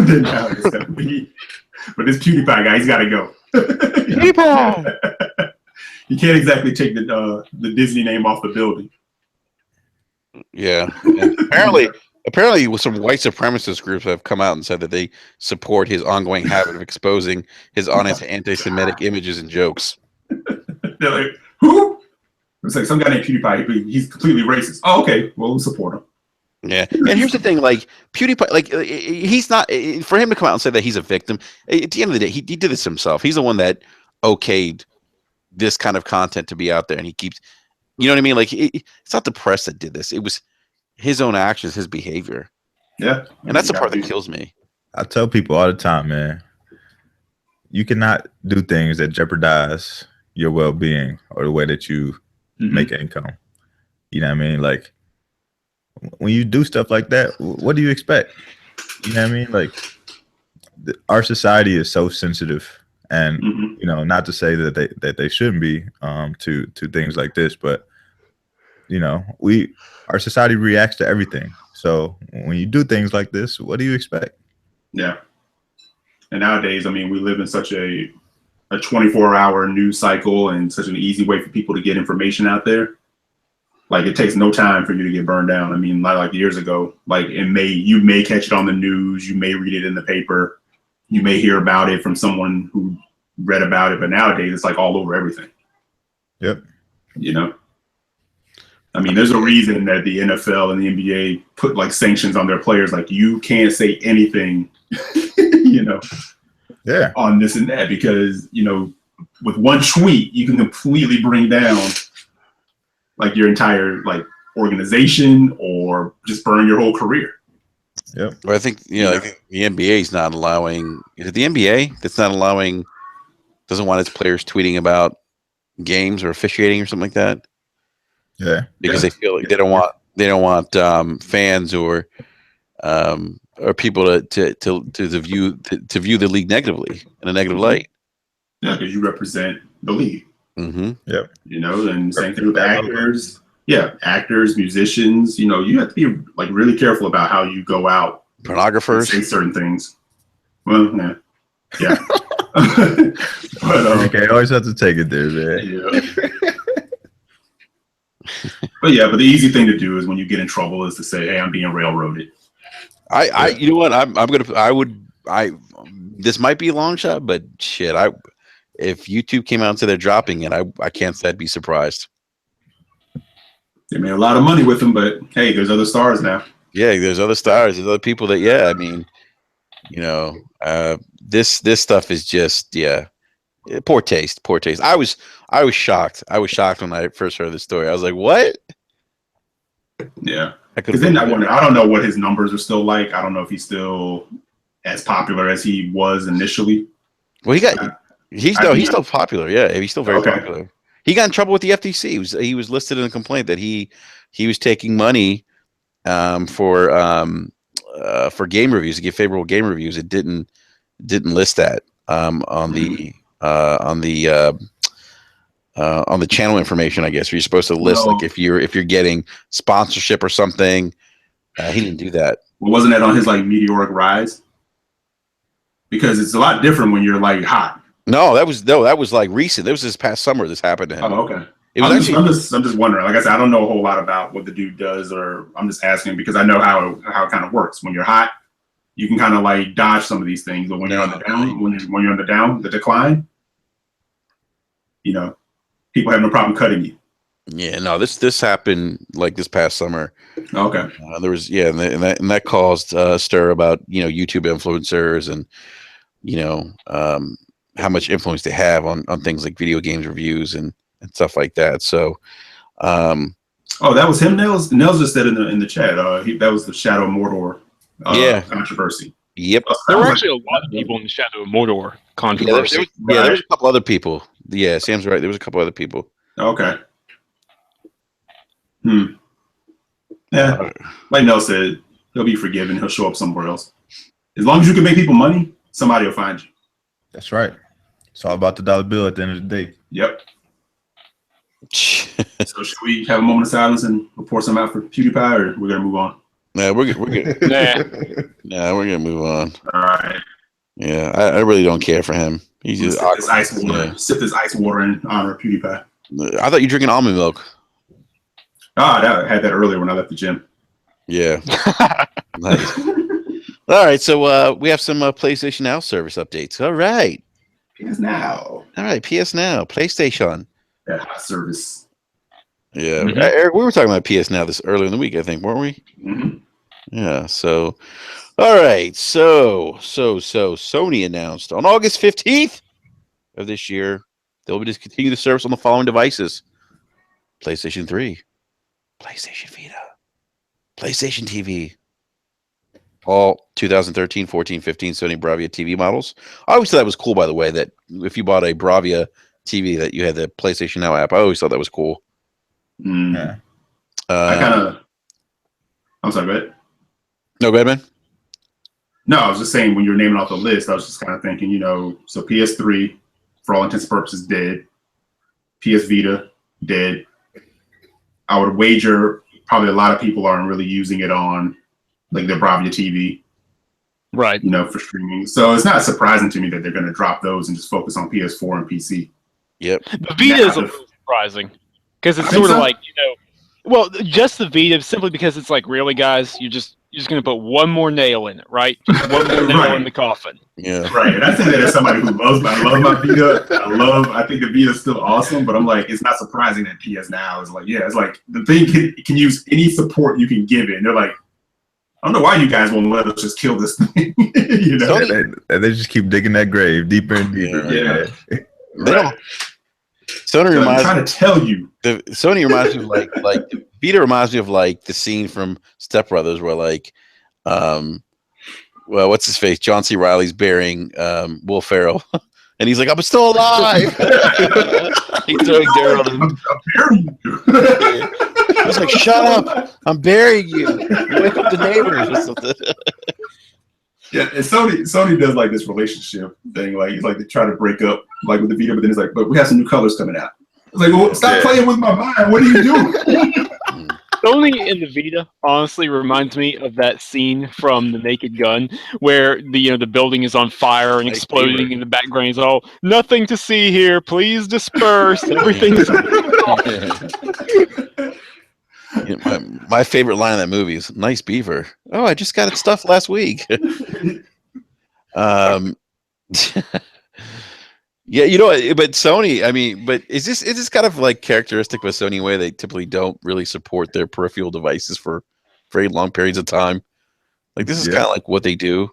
this PewDiePie guy, he's got to go. PewDiePie. You can't exactly take the Disney name off the building. Yeah. And apparently, with some white supremacist groups have come out and said that they support his ongoing habit of exposing his honest anti-Semitic images and jokes. They're like, who? It's like some guy named PewDiePie. He's completely racist. Oh, okay. Well, we'll support him. Yeah, and here's the thing: like PewDiePie, like he's not for him to come out and say that he's a victim. At the end of the day, he did this himself. He's the one that okayed this kind of content to be out there, and he keeps, you know what I mean? Like it's not the press that did this; it was his own actions, his behavior. Yeah, and that's the part that kills me. I tell people all the time, man, you cannot do things that jeopardize your well-being or the way that you make income. You know what I mean? Like, when you do stuff like that, what do you expect? You know what I mean? Like, our society is so sensitive, and not to say that they shouldn't be to things like this, but our society reacts to everything. So when you do things like this, what do you expect? Yeah. And nowadays, I mean, we live in such a 24-hour news cycle and such an easy way for people to get information out there. Like, it takes no time for you to get burned down. I mean, like years ago, like you may catch it on the news, you may read it in the paper, you may hear about it from someone who read about it, but nowadays it's like all over everything. Yep. I mean, there's a reason that the NFL and the NBA put like sanctions on their players, like you can't say anything, on this and that, because with one tweet you can completely bring down like your entire like organization or just burn your whole career. Yep. Well, I think I think the NBA is not allowing. Is it the NBA that's not allowing? Doesn't want its players tweeting about games or officiating or something like that. Yeah. Because they feel like they don't want fans or people to view the league negatively in a negative light. Yeah, because you represent the league. Mm-hmm. Yep. And same thing with actors. Yeah, actors, musicians. You have to be like really careful about how you go out. Pornographers say certain things. Well, yeah. But okay, always have to take it there, man. Yeah. But the easy thing to do is when you get in trouble is to say, "Hey, I'm being railroaded." You know what? This might be a long shot, but shit, if YouTube came out and said they're dropping it, I can't say I'd be surprised. They made a lot of money with them, but hey, there's other stars now. Yeah, there's other stars. There's other people that, I mean, this stuff is just, poor taste. I was shocked. I was shocked when I first heard the story. I was like, what? Yeah. Because then I wonder, I don't know what his numbers are still like. I don't know if he's still as popular as he was initially. Well, he's still popular. Yeah, he's still very popular. He got in trouble with the FTC. He was listed in a complaint that he was taking money for game reviews, to give favorable game reviews. It didn't list that on the channel information, I guess. Where you're supposed to list like if you're getting sponsorship or something. He didn't do that. Well, wasn't that on his like meteoric rise? Because it's a lot different when you're like hot. No, that was like recent. That was this past summer. This happened to him. Oh, okay. I'm just wondering. Like I said, I don't know a whole lot about what the dude does, or I'm just asking because I know how it kind of works. When you're hot, you can kind of like dodge some of these things, but when you're on the down, when you're on the decline, people have no problem cutting you. Yeah, no, this happened like this past summer. Okay. There was and that caused stir about YouTube influencers and how much influence they have on things like video games reviews and stuff like that. So, oh, that was him. Nels just said in the chat. That was the Shadow of Mordor controversy. Yep. There were actually a lot of people in the Shadow of Mordor controversy. There was a couple other people. Yeah, Sam's right. There was a couple other people. Okay. Yeah, like Nell said, he'll be forgiven. He'll show up somewhere else. As long as you can make people money, somebody will find you. That's right. It's all about the dollar bill at the end of the day. Yep. So should we have a moment of silence and report some out for PewDiePie, or we're gonna move on? Nah, we're gonna Nah, we're gonna move on. All right. Yeah, I really don't care for him. He's just sip this ice water. Sip this ice water in honor of PewDiePie. I thought you were drinking almond milk. I had that earlier when I left the gym. Yeah. Nice. All right, so we have some PlayStation Now service updates. All right. PSNow. All right, PSNow, PlayStation. That hot service. Yeah, Eric, we were talking about PSNow this earlier in the week, I think, weren't we? Mm-hmm. Yeah. So, all right. So Sony announced on August 15th of this year they'll be discontinuing the service on the following devices: PlayStation 3, PlayStation Vita, PlayStation TV. All 2013, 14, 15 Sony Bravia TV models. I always thought that was cool, by the way, that if you bought a Bravia TV that you had the PlayStation Now app. I always thought that was cool. Yeah. I'm sorry, go ahead. No, go ahead, man. No, I was just saying when you were naming off the list, I was just kind of thinking, so PS3, for all intents and purposes, dead. PS Vita, dead. I would wager probably a lot of people aren't really using it on like their Bravia TV, right? For streaming. So it's not surprising to me that they're going to drop those and just focus on PS4 and PC. Yep. The Vita is a little surprising because it's sort of like well, just the Vita simply because it's like, really, guys, you're just going to put one more nail in it, right? Just one more nail in the coffin. Yeah. Right. And I say that as somebody who I love my Vita. I think the Vita is still awesome, but I'm like, it's not surprising that PS Now is like, it's like the thing can use any support you can give it. And they're like, I don't know why you guys won't let us just kill this thing. They just keep digging that grave deeper and deeper. Yeah. They don't. Sony reminds I'm trying to tell you. Sony reminds me of like Vita reminds me of like the scene from Step Brothers where well, what's his face? John C. Reilly's burying Will Ferrell, and he's like, "I'm still alive." He's throwing dirt on him. I'm burying you. He's like, "Shut up! I'm burying you. Wake up the neighbors or something." Yeah, and Sony does like this relationship thing. Like it's like they try to break up like with the Vita, but then it's like, but we have some new colors coming out. It's like, well, stop playing with my mind. What are you doing? Sony in the Vita honestly reminds me of that scene from The Naked Gun where the building is on fire and exploding in the background. It's all, nothing to see here. Please disperse. Everything's. My favorite line in that movie is "Nice beaver." Oh, I just got it stuffed last week. Yeah, but Sony, but is this kind of like characteristic of a Sony way they typically don't really support their peripheral devices for very long periods of time? Like this is kind of like what they do.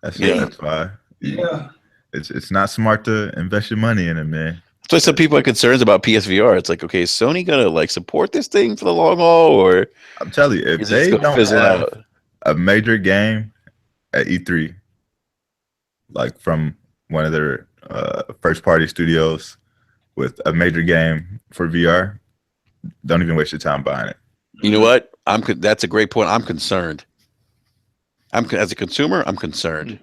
That's why. Yeah. It's not smart to invest your money in it, man. So some people have concerns about PSVR. It's like, okay, is Sony gonna like support this thing for the long haul, or I'm telling you, if they don't have a major game at E3, like from one of their first party studios with a major game for VR, don't even waste your time buying it. You know what? That's a great point. I'm concerned. As a consumer, I'm concerned.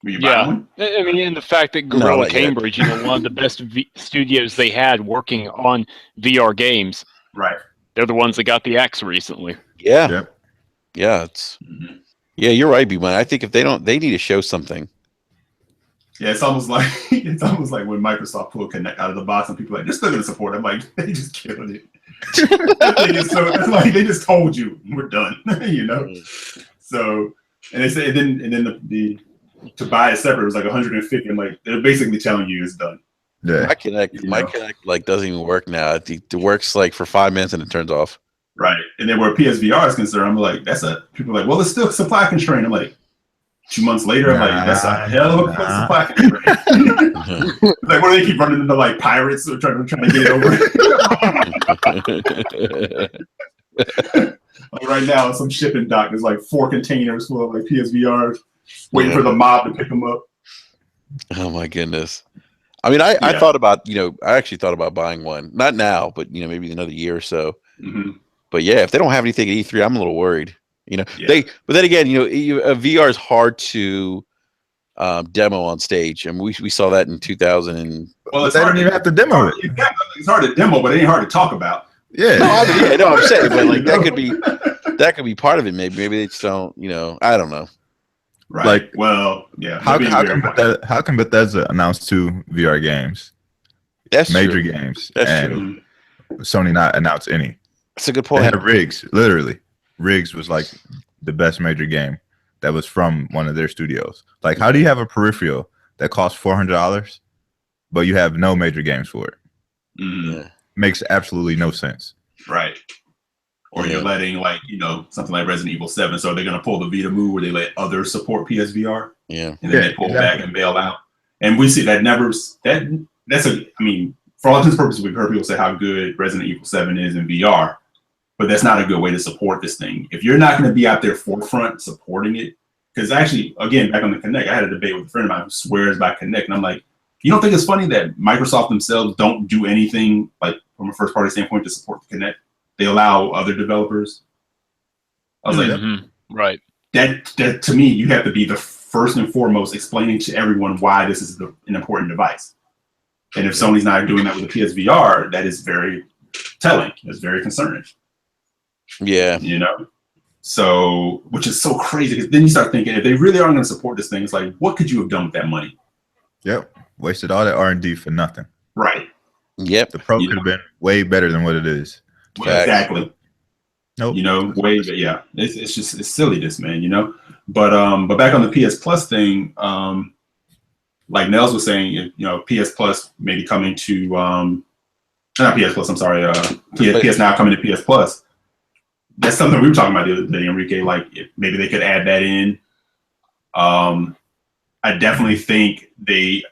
Yeah, I mean, and the fact that Gorilla Cambridge, one of the best studios they had working on VR games, right? They're the ones that got the axe recently. Yeah, yeah, yeah. You're right, B-Man. I think if they need to show something. Yeah, it's almost like when Microsoft pulled Kinect out of the box and people are like, they're still gonna support it. I'm like, they just killed it. It's like they just told you we're done, So, and they say, and then the to buy it separate, it was like $150. I'm like, they're basically telling you it's done. Yeah. My Kinect like doesn't even work now. It works like for 5 minutes and it turns off. Right. And then where PSVR is concerned, I'm like, people are like, well, it's still supply constrained. I'm like, 2 months later, I'm like, that's a hell of a supply constraint. Like, what do they keep running into like pirates or trying to get it over? Like right now, some shipping dock, there's like 4 containers full of like PSVRs waiting for the mob to pick them up. Oh my goodness. I mean, I thought about, I actually thought about buying one. Not now, but maybe another year or so. Mm-hmm. But yeah, if they don't have anything at E3, I'm a little worried. But then again, VR is hard to demo on stage, and we saw that in 2000. Well, they don't even have to demo it. It's hard to demo, but it ain't hard to talk about. Yeah. I'm saying, but like that could be part of it. Maybe they just don't. I don't know. Right. Like, well, yeah. How can Bethesda announce 2 VR games? That's major true. games. That's and true. Sony not announce any. That's a good point. They had Riggs, literally. Riggs was like the best major game that was from one of their studios. Like, how do you have a peripheral that costs $400, but you have no major games for it? Mm-hmm. Makes absolutely no sense. Right. Or you're letting something like Resident Evil 7. So they're going to pull the Vita move where they let others support PSVR. Yeah. And then they pull back and bail out. And we see for all intents and purposes, we've heard people say how good Resident Evil 7 is in VR, but that's not a good way to support this thing. If you're not going to be out there forefront supporting it, because actually, again, back on the Kinect, I had a debate with a friend of mine who swears by Kinect, and I'm like, you don't think it's funny that Microsoft themselves don't do anything like from a first party standpoint to support the Kinect? They allow other developers. I was like, right. That to me, you have to be the first and foremost explaining to everyone why this is an important device. And if Sony's not doing that with the PSVR, that is very telling. It's very concerning. Yeah. So, which is so crazy, because then you start thinking, if they really aren't going to support this thing, it's like, what could you have done with that money? Yep. Wasted all that R&D for nothing. Right. Yep. The Pro could have been way better than what it is. Exactly. Nope. It's silliness, man, But back on the PS Plus thing, like Nels was saying, PS Plus maybe coming to not PS Plus, I'm sorry, PS Now coming to PS Plus. That's something we were talking about the other day, Enrique. Like, if maybe they could add that in. I definitely think they,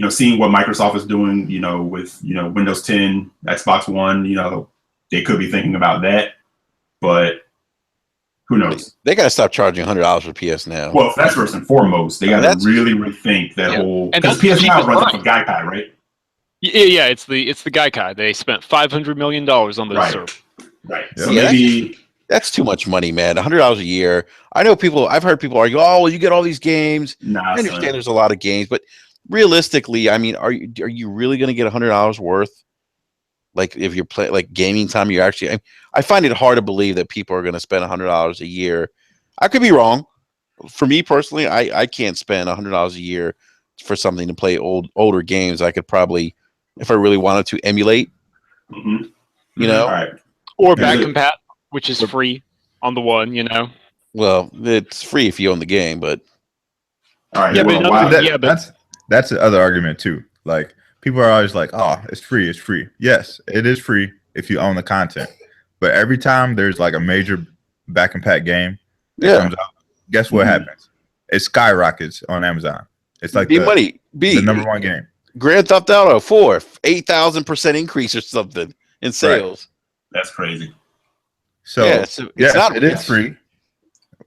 seeing what Microsoft is doing, with Windows 10, Xbox One, they could be thinking about that, but who knows? They got to stop charging $100 for PS Now. Well, that's first and foremost. They got to really rethink that whole, because PS Now runs off of Gaikai, right? Yeah, it's the Gaikai. They spent $500 million on those servers. Right. Yep. So maybe that's too much money, man. $100 a year. I know I've heard people argue, oh, well, you get all these games. I understand there's a lot of games, but realistically, I mean, are you really going to get $100 worth? Like, if you're playing like gaming time, I find it hard to believe that people are going to spend $100 a year. I could be wrong. For me personally, I can't spend $100 a year for something to play older games. I could probably, if I really wanted to, emulate. All right. Or back compat, which is free on the one. Well, it's free if you own the game, but all right. That's the other argument too. Like, people are always like, oh, it's free. It's free. Yes, it is free if you own the content. But every time there's like a major back and pack game that comes out, guess what happens? It skyrockets on Amazon. It's like the number one game. Grand Theft Auto 4, 8,000% increase or something in sales. Right. That's crazy. So it is free,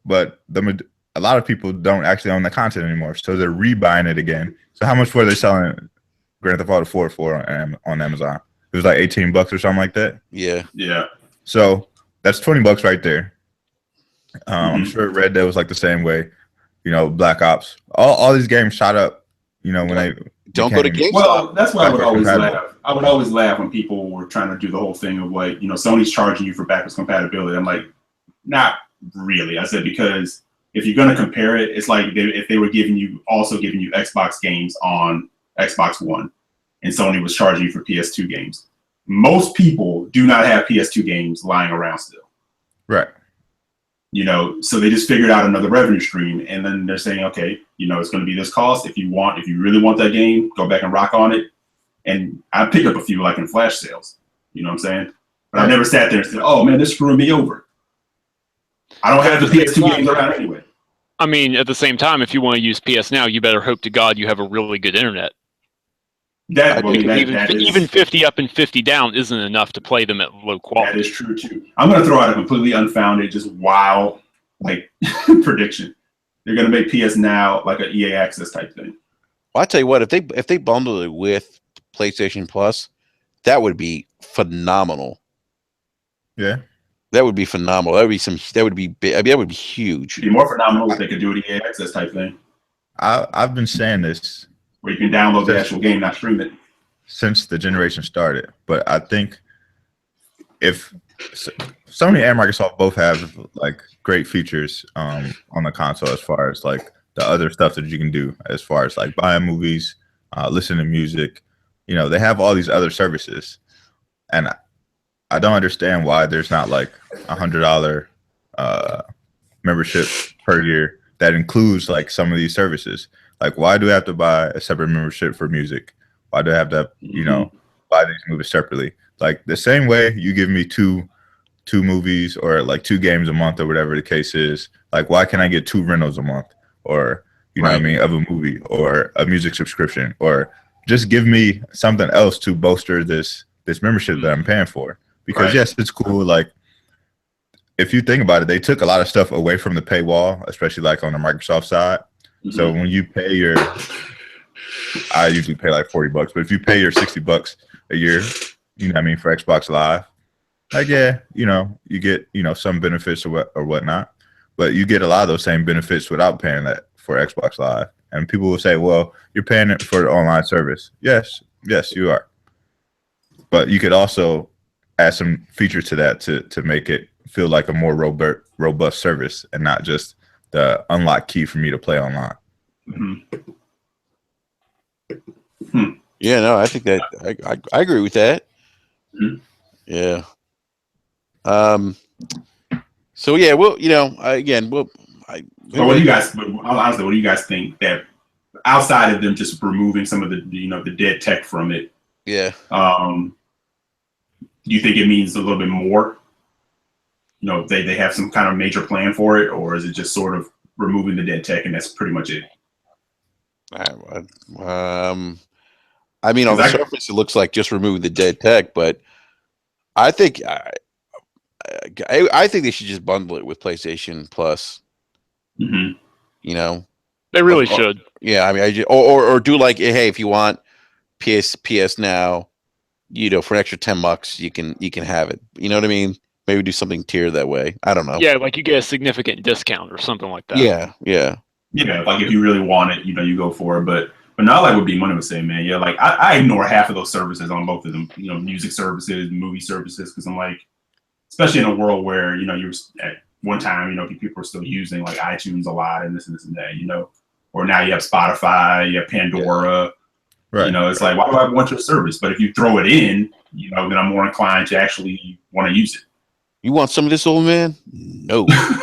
but a lot of people don't actually own the content anymore. So they're rebuying it again. So how much were they selling Grand Theft Auto 4 for on Amazon? It was like $18 or something like that. Yeah. So that's $20 right there. I'm sure Red Dead was like the same way. Black Ops. All these games shot up. When they don't go to GameStop. Well, that's why I would always laugh. I would always laugh when people were trying to do the whole thing of like, Sony's charging you for backwards compatibility. I'm like, not really. I said, because if you're going to compare it, it's like if they were giving you Xbox games on Xbox One, and Sony was charging you for PS2 games. Most people do not have PS2 games lying around still. Right. So they just figured out another revenue stream, and then they're saying, okay, it's going to be this cost. If you really want that game, go back and rock on it. And I picked up a few like in flash sales. You know what I'm saying? But I never sat there and said, oh man, this screwing me over. I don't have the PS2 games around anyway. I mean, at the same time, if you want to use PSNow, you better hope to God you have a really good internet. Even 50 up and 50 down isn't enough to play them at low quality. That is true too. I'm going to throw out a completely unfounded, just wild prediction. They're going to make PSNow like an EA Access type thing. Well, I tell you what, if they bundle it with PlayStation Plus, that would be phenomenal. Yeah, that would be phenomenal. That would be big. I mean, that would be huge. It'd be more phenomenal if they could do an EA Access type thing. I've been saying this. Where you can download the actual game, not stream it. Since the generation started. But I think if Sony and Microsoft both have like great features on the console as far as like the other stuff that you can do as far as like buying movies, listening to music, they have all these other services. And I don't understand why there's not like $100 membership per year that includes like some of these services. Like, why do I have to buy a separate membership for music? Why do I have to, buy these movies separately? Like the same way you give me two movies or like 2 games a month or whatever the case is. Like, why can't I get 2 rentals a month or know what I mean, of a movie or a music subscription, or just give me something else to bolster this membership that I'm paying for? Because yes, it's cool. Like, if you think about it, they took a lot of stuff away from the paywall, especially like on the Microsoft side. So when you pay I usually pay like $40, but if you pay your $60 a year, for Xbox Live, like, yeah, you get, some benefits or whatnot, but you get a lot of those same benefits without paying that for Xbox Live. And people will say, well, you're paying it for the online service. Yes, you are. But you could also add some features to that to make it feel like a more robust service and not just the unlock key for me to play online. Yeah, no, I think that I agree with that. Yeah. So yeah, well, what do you guys? Honestly, what do you guys think that outside of them just removing some of the the dead tech from it? Yeah. Do you think it means a little bit more? They have some kind of major plan for it, or is it just sort of removing the dead tech and that's pretty much it? I mean, on the surface, it looks like just removing the dead tech, but I think I think they should just bundle it with PlayStation Plus. They really should. Yeah, I mean, or do like, hey, if you want PS Now, for an extra $10, you can have it. You know what I mean? Maybe do something tiered that way. I don't know. Yeah, like you get a significant discount or something like that. Yeah. Like if you really want it, you go for it. But not like what B Money was saying, man. Yeah, like I ignore half of those services on both of them. Music services, movie services, because I'm like, especially in a world where you're at one time, people are still using like iTunes a lot and this and that, or now you have Spotify, you have Pandora. Right. It's like, why do I want your service? But if you throw it in, then I'm more inclined to actually want to use it. You want some of this, old man? No. That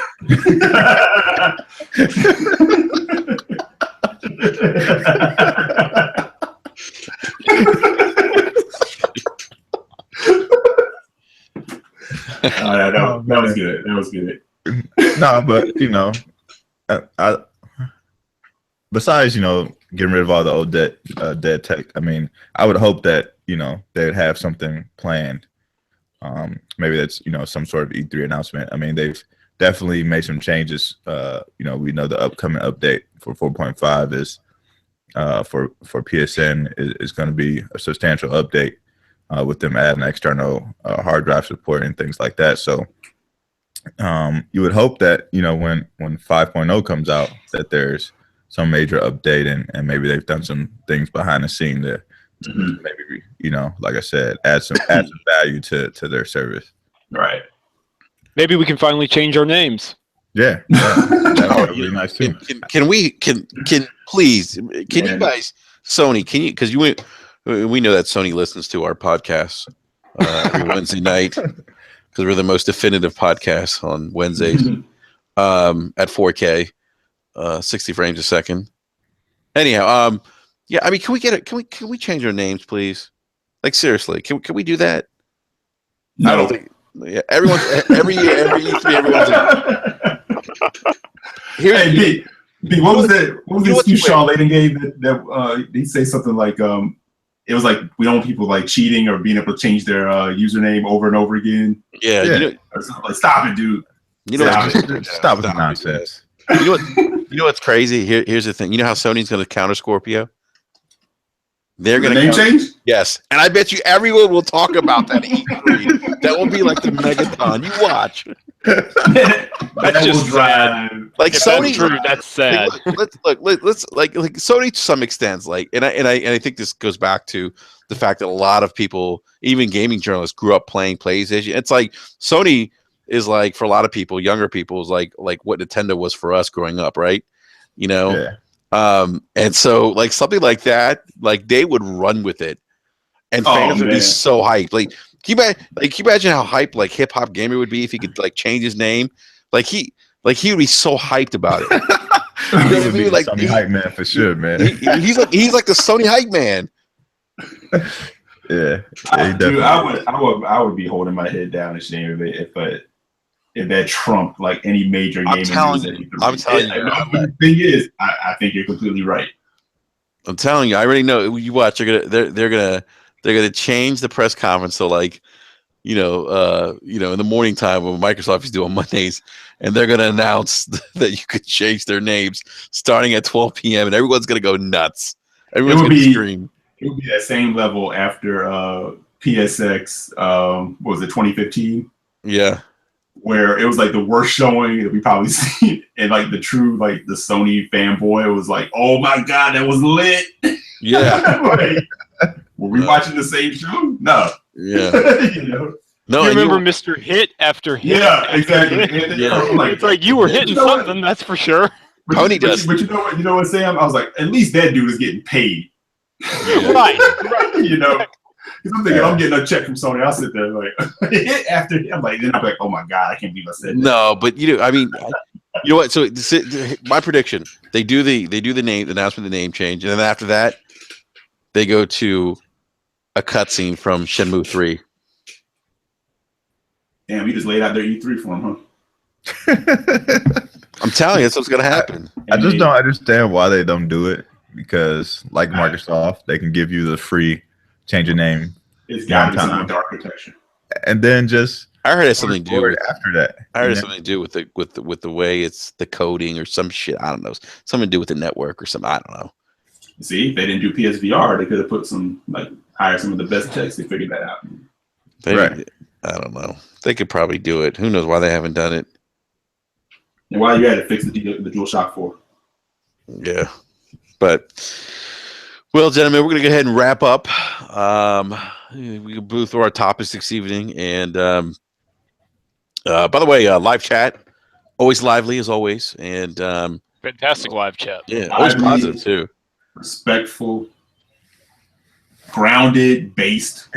was good. That was good. No, but I besides getting rid of all the old dead tech, I mean, I would hope that they'd have something planned. Maybe that's some sort of E3 announcement. I mean, they've definitely made some changes. We know the upcoming update for 4.5 is for PSN is going to be a substantial update with them adding external hard drive support and things like that. So you would hope that when 5.0 comes out that there's some major update and maybe they've done some things behind the scene to maybe like I said, add some value to their service. Right. Maybe we can finally change our names. Yeah. That would be nice too. Can please you guys, Sony, because we know that Sony listens to our podcasts every Wednesday night because we're the most definitive podcast on Wednesdays. at 4K, 60 frames a second. Anyhow, yeah, I mean, can we change our names, please? Like seriously, can we do that? No. I don't think. Yeah, every year, every E3, everyone's like, hey, B, what was that? What was the excuse Sean Layden gave that he say something like it was like we don't want people like cheating or being able to change their username over and over again. Yeah. You know, or something like, stop it, dude. You know, stop with the nonsense. You know what's crazy? Here's the thing. You know how Sony's going to counter Scorpio? They're going to name change. Yes, and I bet you everyone will talk about that E3. That will be like the megaton. You watch. That's just sad. Like if Sony, that's true, that's sad. Let's like Sony to some extent. Like, and I think this goes back to the fact that a lot of people, even gaming journalists, grew up playing PlayStation. It's like Sony is like for a lot of people, younger people, is like what Nintendo was for us growing up, right? You know. Yeah. And so like something like that, like they would run with it, and fans would be so hyped. Like, can you imagine how hyped like Hip Hop Gamer would be if he could like change his name? Like he would be so hyped about it. He would be like Sony hype man for sure, man. He's like the Sony hype man. Yeah, dude, I would be holding my head down and shame if that trumped like any major game. I'm telling you. The thing is, I think you're completely right. I'm telling you, I already know. You watch. They're gonna change the press conference so like, in the morning time when Microsoft is doing Mondays, and they're gonna announce that you could change their names starting at 12 p.m. and everyone's gonna go nuts. Everyone's gonna scream. It would be that same level after PSX. What was it, 2015? Yeah. Where it was like the worst showing that we probably seen, and like the true like the Sony fanboy was like, "Oh my god, that was lit!" Yeah, like, were we watching the same show? No. Yeah, No. You remember Mr. Hit after hit? Yeah, exactly. It's like you were hitting something, that's for sure. Tony does. But you know what, Sam? I was like, at least that dude is getting paid. Right. Because I'm thinking I'm getting a check from Sony. I'll sit there like after I'm like, then I'm like, oh my god, I can't believe I said that. No, but I mean, you know what? So my prediction: they do the name, the announcement, the name change, and then after that, they go to a cutscene from Shenmue 3. Damn, we just laid out their E3 for him, huh? I'm telling you, that's what's gonna happen. I just don't understand why they don't do it, because like Microsoft, they can give you the free change your name. It's got to be something with the architecture. And then just I heard it has something to do with after that. I heard it has something to do with the way it's the coding or some shit. I don't know. Something to do with the network or something. I don't know. See, if they didn't do PSVR, they could have put hire some of the best techs to figure that out. Right. I don't know. They could probably do it. Who knows why they haven't done it? And why you had to fix the DualShock 4? Yeah, but. Well, gentlemen, we're going to go ahead and wrap up. We can move through our topics this evening. And by the way, live chat, always lively as always. And fantastic live chat. Yeah, always positive too. Respectful, grounded, based.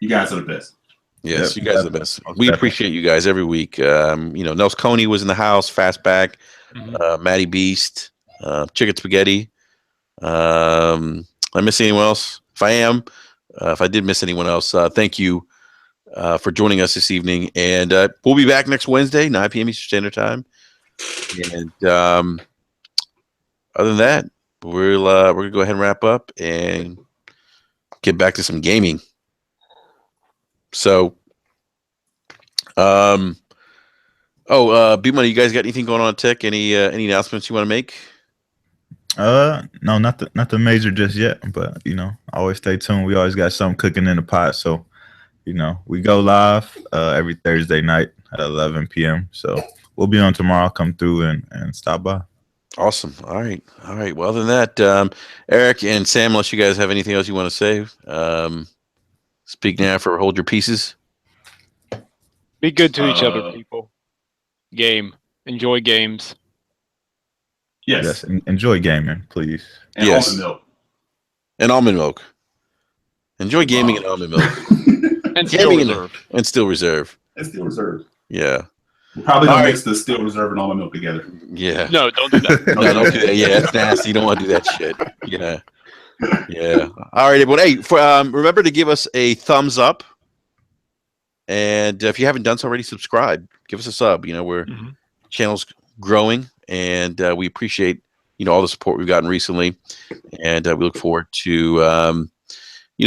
You guys are the best. Yes, you guys are the best. We appreciate you guys every week. Nels Coney was in the house, Fastback, Matty Beast, Chicken Spaghetti. I miss anyone else? If I did miss anyone else, thank you for joining us this evening. And we'll be back next Wednesday, 9 p.m. Eastern Standard Time. And other than that, we're gonna go ahead and wrap up and get back to some gaming. So, B Money, you guys got anything going on tech? Any announcements you want to make? No, not the major just yet, but always stay tuned. We always got something cooking in the pot, so we go live every Thursday night at 11 p.m. So we'll be on tomorrow. Come through and stop by. Awesome. All right. Well, other than that, Eric and Sam, unless you guys have anything else you want to say, speak now or hold your pieces. Be good to each other, people. Enjoy games. Yes. Enjoy gaming, please. And almond milk. And almond milk. Enjoy gaming and almond milk. And still reserve. And still reserve. And still reserve. Yeah. Probably All don't right. mix the Steel Reserve and almond milk together. Yeah. No, don't do that. No, don't do that. Yeah, that's nasty. You don't want to do that shit. Yeah. Yeah. All right, everyone. Hey, remember to give us a thumbs up. And if you haven't done so already, subscribe. Give us a sub. We're channel's growing, and we appreciate all the support we've gotten recently, and we look forward to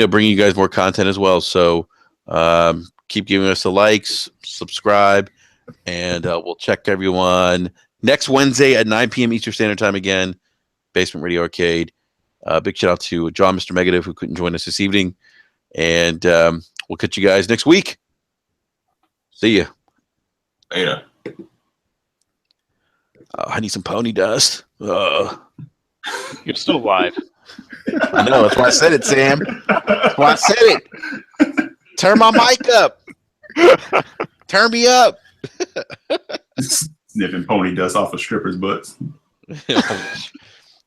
bringing you guys more content as well. So keep giving us the likes, subscribe, and we'll check everyone next Wednesday at 9 p.m. Eastern Standard Time again. Basement Radio Arcade. Big shout out to John, Mr. Megadeth, who couldn't join us this evening, and we'll catch you guys next week. See ya. Later. I need some pony dust. You're still alive. I know. That's why I said it, Sam. That's why I said it. Turn my mic up. Turn me up. Sniffing pony dust off of strippers' butts.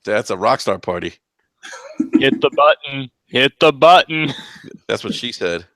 That's a rock star party. Hit the button. Hit the button. That's what she said.